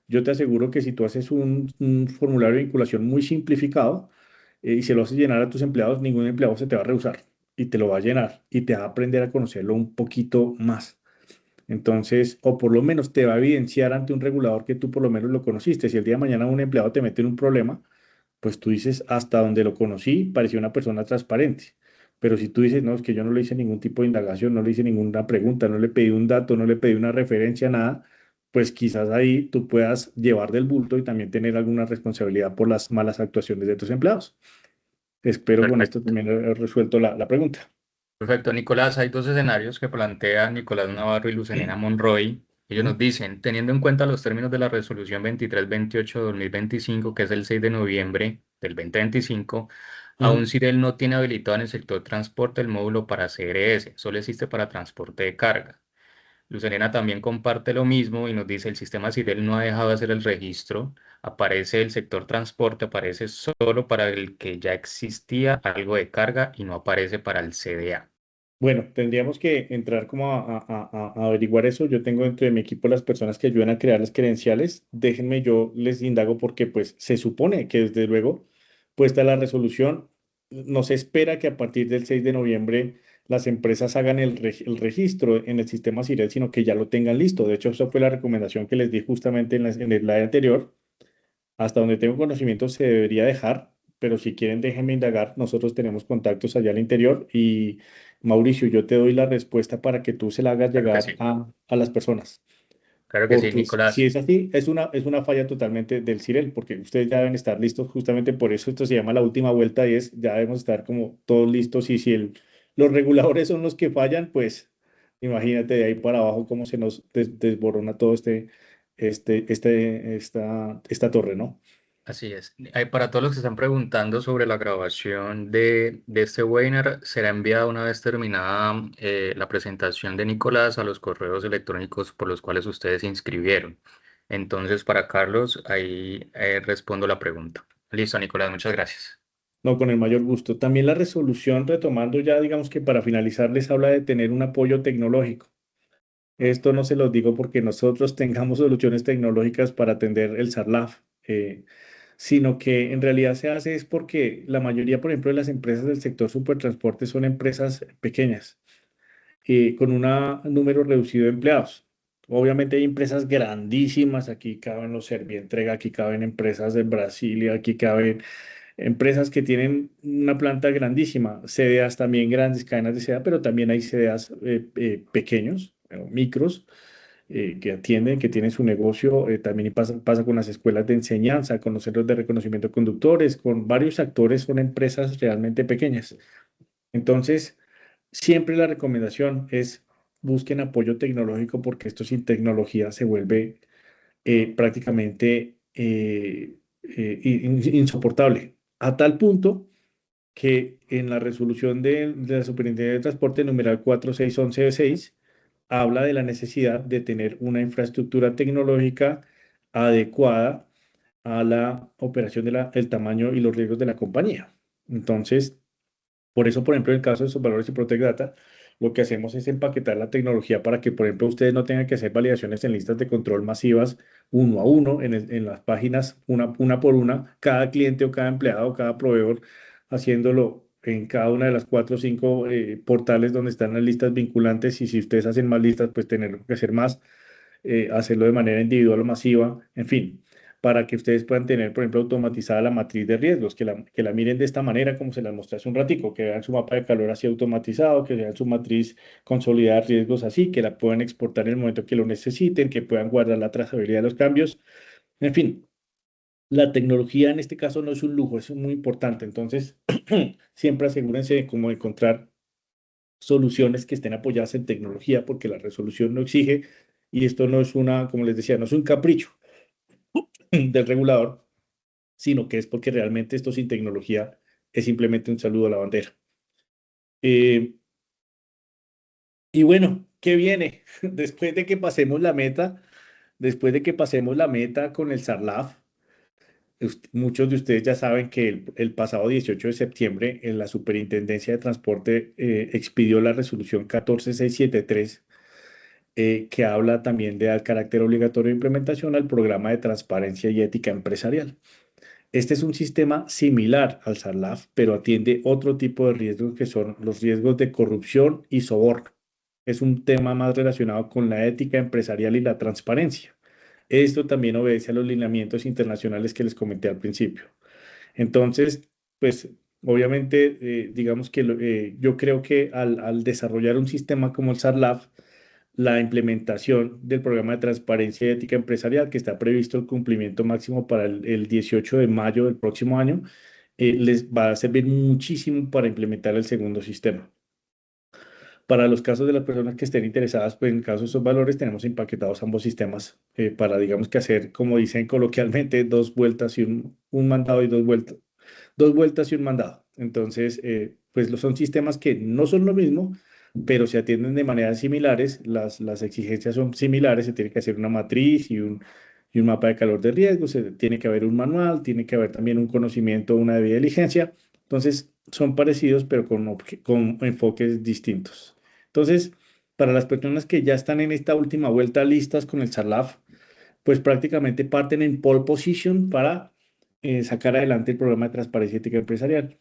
yo te aseguro que si tú haces un formulario de vinculación muy simplificado y se lo haces llenar a tus empleados, ningún empleado se te va a rehusar y te lo va a llenar y te va a aprender a conocerlo un poquito más. Entonces, o por lo menos te va a evidenciar ante un regulador que tú por lo menos lo conociste. Si el día de mañana un empleado te mete en un problema, pues tú dices, hasta donde lo conocí, parecía una persona transparente. Pero si tú dices, no, es que yo no le hice ningún tipo de indagación, no le hice ninguna pregunta, no le pedí un dato, no le pedí una referencia, nada, pues quizás ahí tú puedas llevar del bulto y también tener alguna responsabilidad por las malas actuaciones de tus empleados. Espero con esto Perfecto. también haber resuelto la pregunta. Perfecto, Nicolás. Hay dos escenarios que plantean Nicolás Navarro y Lucelena Monroy. Ellos Ujú, nos dicen, teniendo en cuenta los términos de la resolución 2328 de 2025, que es el 6 de noviembre del 2025, aún ujú. Cirel no tiene habilitado en el sector transporte el módulo para CRS, solo existe para transporte de carga. Lucelena también comparte lo mismo y nos dice, el sistema Cirel no ha dejado de hacer el registro, aparece el sector transporte, aparece solo para el que ya existía algo de carga y no aparece para el CDA. Bueno, tendríamos que entrar como a averiguar eso. Yo tengo dentro de mi equipo las personas que ayudan a crear las credenciales. Déjenme, yo les indago porque pues se supone que desde luego, puesta la resolución, no se espera que a partir del 6 de noviembre las empresas hagan el registro en el sistema CIREL, sino que ya lo tengan listo. De hecho, esa fue la recomendación que les di justamente en el slide anterior. Hasta donde tengo conocimiento se debería dejar, pero si quieren déjenme indagar. Nosotros tenemos contactos allá al interior y Mauricio, yo te doy la respuesta para que tú se la hagas Claro que llegar sí, a las personas. claro que sí, Porque si Nicolás. es así, es una falla totalmente del CIREL, porque ustedes ya deben estar listos, justamente por eso esto se llama la última vuelta y es, ya debemos estar como todos listos y si los reguladores son los que fallan, pues imagínate de ahí para abajo cómo se nos desborona todo esta torre, ¿no? Así es. Para todos los que están preguntando sobre la grabación de este webinar, será enviada una vez terminada la presentación de Nicolás a los correos electrónicos por los cuales ustedes se inscribieron. Entonces, para Carlos, ahí respondo la pregunta. Listo, Nicolás, muchas gracias. No, con el mayor gusto. También la resolución, retomando ya, digamos que para finalizar, les habla de tener un apoyo tecnológico. Esto no se los digo porque nosotros tengamos soluciones tecnológicas para atender el SARLAF, sino que en realidad se hace es porque la mayoría, por ejemplo, de las empresas del sector supertransporte son empresas pequeñas, con un número reducido de empleados. Obviamente hay empresas grandísimas, aquí caben los Servientrega, aquí caben empresas de Brasil y aquí caben empresas que tienen una planta grandísima, CDAs también grandes, cadenas de CDA, pero también hay CDAs pequeños, micros, que atienden, que tienen su negocio. También pasa con las escuelas de enseñanza, con los centros de reconocimiento de conductores, con varios actores, son empresas realmente pequeñas. Entonces, siempre la recomendación es busquen apoyo tecnológico porque esto sin tecnología se vuelve prácticamente insoportable, a tal punto que en la resolución de la Superintendencia de Transporte numeral 4611-6 habla de la necesidad de tener una infraestructura tecnológica adecuada a la operación el tamaño y los riesgos de la compañía. Entonces, por eso, por ejemplo, en el caso de esos valores y Protect Data, lo que hacemos es empaquetar la tecnología para que, por ejemplo, ustedes no tengan que hacer validaciones en listas de control masivas uno a uno en las páginas, una por una, cada cliente o cada empleado o cada proveedor haciéndolo en cada una de las cuatro o cinco portales donde están las listas vinculantes. Y si ustedes hacen más listas, pues tener que hacer más, hacerlo de manera individual o masiva, en fin, para que ustedes puedan tener, por ejemplo, automatizada la matriz de riesgos, que la miren de esta manera como se las mostré hace un ratico, que vean su mapa de calor así automatizado, que vean su matriz consolidada de riesgos así, que la puedan exportar en el momento que lo necesiten, que puedan guardar la trazabilidad de los cambios, en fin. La tecnología en este caso no es un lujo, es muy importante. Entonces, siempre asegúrense de cómo encontrar soluciones que estén apoyadas en tecnología, porque la resolución no exige, y esto no es una, como les decía, no es un capricho del regulador, sino que es porque realmente esto sin tecnología es simplemente un saludo a la bandera. Eh, y bueno, ¿qué viene? Después de que pasemos la meta, después de que pasemos la meta con el SARLAF, muchos de ustedes ya saben que el pasado 18 de septiembre en la Superintendencia de Transporte expidió la resolución 14673, que habla también de dar carácter obligatorio de implementación al programa de transparencia y ética empresarial. Este es un sistema similar al SARLAF, pero atiende otro tipo de riesgos que son los riesgos de corrupción y soborno. Es un tema más relacionado con la ética empresarial y la transparencia. Esto también obedece a los lineamientos internacionales que les comenté al principio. Entonces, pues obviamente, digamos que yo creo que al desarrollar un sistema como el SARLAF, la implementación del programa de transparencia y ética empresarial, que está previsto el cumplimiento máximo para el 18 de mayo del próximo año, les va a servir muchísimo para implementar el segundo sistema. Para los casos de las personas que estén interesadas, pues en caso de esos valores, tenemos empaquetados ambos sistemas para, digamos que hacer, como dicen coloquialmente, dos vueltas y un mandado y dos vueltas y un mandado. Entonces, pues son sistemas que no son lo mismo, pero se atienden de maneras similares, las exigencias son similares, se tiene que hacer una matriz y un mapa de calor de riesgo, se tiene que haber un manual, tiene que haber también un conocimiento, una debida diligencia. Entonces, son parecidos, pero con enfoques distintos. Entonces, para las personas que ya están en esta última vuelta listas con el SARLAF, pues prácticamente parten en pole position para sacar adelante el programa de transparencia ética empresarial.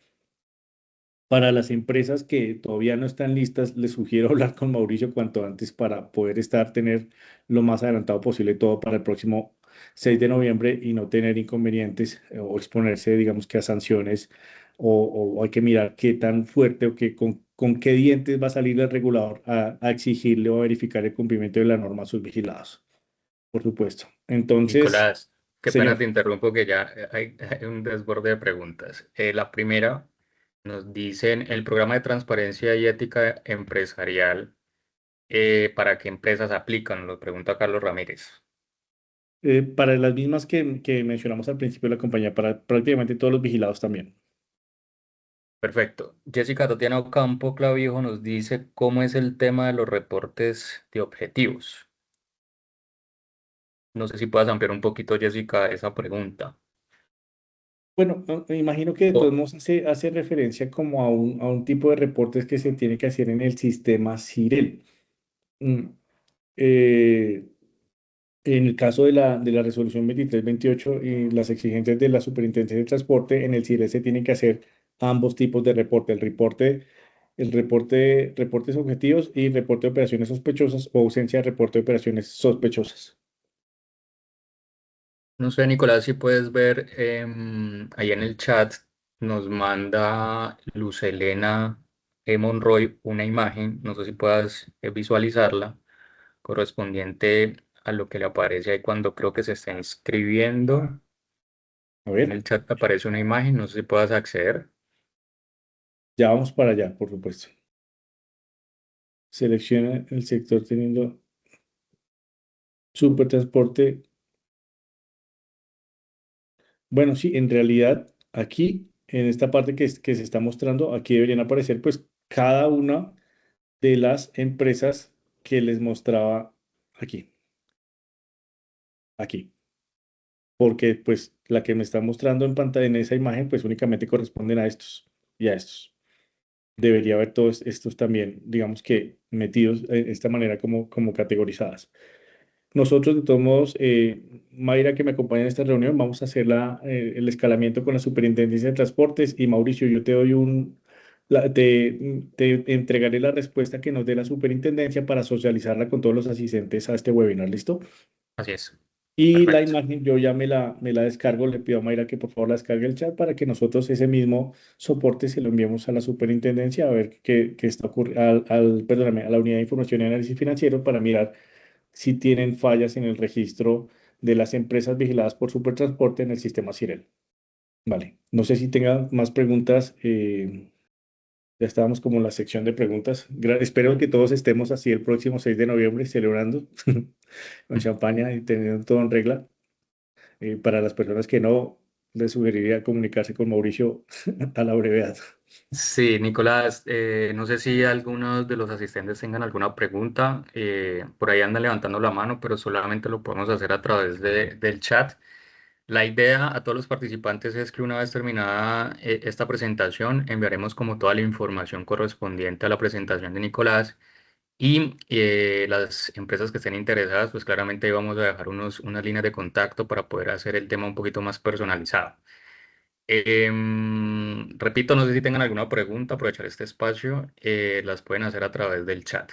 Para las empresas que todavía no están listas, les sugiero hablar con Mauricio cuanto antes para poder tener lo más adelantado posible todo para el próximo 6 de noviembre y no tener inconvenientes o exponerse, digamos que a sanciones o hay que mirar qué tan fuerte o con qué dientes va a salir el regulador a exigirle o a verificar el cumplimiento de la norma a sus vigilados, por supuesto. Entonces, Nicolás, qué pena te señor. interrumpo que ya hay un desborde de preguntas. La primera nos dicen el programa de transparencia y ética empresarial, ¿para qué empresas aplican? Lo pregunta Carlos Ramírez. Para las mismas que mencionamos al principio de la compañía, para prácticamente todos los vigilados también. Perfecto. Jessica Tatiana Ocampo Clavijo nos dice cómo es el tema de los reportes de objetivos. No sé si puedas ampliar un poquito, Jessica, esa pregunta. Bueno, me imagino que de todos O- modos hace referencia como a un tipo de reportes que se tiene que hacer en el sistema Cirel. Mm, eh, en el caso de la resolución 2328 y las exigencias de la Superintendencia de Transporte, en el Cirel se tienen que hacer ambos tipos de reporte, reportes objetivos y reporte de operaciones sospechosas o ausencia de reporte de operaciones sospechosas. no sé, Nicolás, si puedes ver ahí en el chat, nos manda Luz Elena Monroy una imagen, no sé si puedas visualizarla, correspondiente a lo que le aparece ahí cuando creo que se está inscribiendo. A En ver, el chat te aparece una imagen, no sé si puedas acceder. ya vamos para allá, por supuesto. Selecciona el sector teniendo supertransporte. Bueno, sí, en realidad aquí, en esta parte que se está mostrando, aquí deberían aparecer pues cada una de las empresas que les mostraba aquí, aquí. Porque pues la que me está mostrando en pantalla en esa imagen pues únicamente corresponden a estos y a estos. Debería haber todos estos también, digamos que metidos de esta manera como categorizadas. Nosotros, de todos modos, Mayra, que me acompaña en esta reunión, vamos a hacer el escalamiento con la Superintendencia de Transportes y Mauricio, yo te doy te entregaré la respuesta que nos dé la Superintendencia para socializarla con todos los asistentes a este webinar, ¿listo? Así es, Y la perfecto. imagen yo ya me la descargo, le pido a Mayra que por favor la descargue el chat para que nosotros ese mismo soporte se lo enviemos a la superintendencia a ver qué está ocurriendo, perdóname, a la unidad de información y análisis financiero para mirar si tienen fallas en el registro de las empresas vigiladas por Supertransporte en el sistema Cirel. Vale, no sé si tenga más preguntas. Ya estábamos como en la sección de preguntas. Espero que todos estemos así el próximo 6 de noviembre celebrando con champaña y teniendo todo en regla. Para las personas que no, les sugeriría comunicarse con Mauricio a la brevedad. Sí, Nicolás, no sé si algunos de los asistentes tengan alguna pregunta. Por ahí andan levantando la mano, pero solamente lo podemos hacer a través del chat. La idea a todos los participantes es que una vez terminada esta presentación, enviaremos como toda la información correspondiente a la presentación de Nicolás y las empresas que estén interesadas, pues claramente ahí vamos a dejar unas líneas de contacto para poder hacer el tema un poquito más personalizado. Repito, no sé si tengan alguna pregunta, aprovechar este espacio, las pueden hacer a través del chat.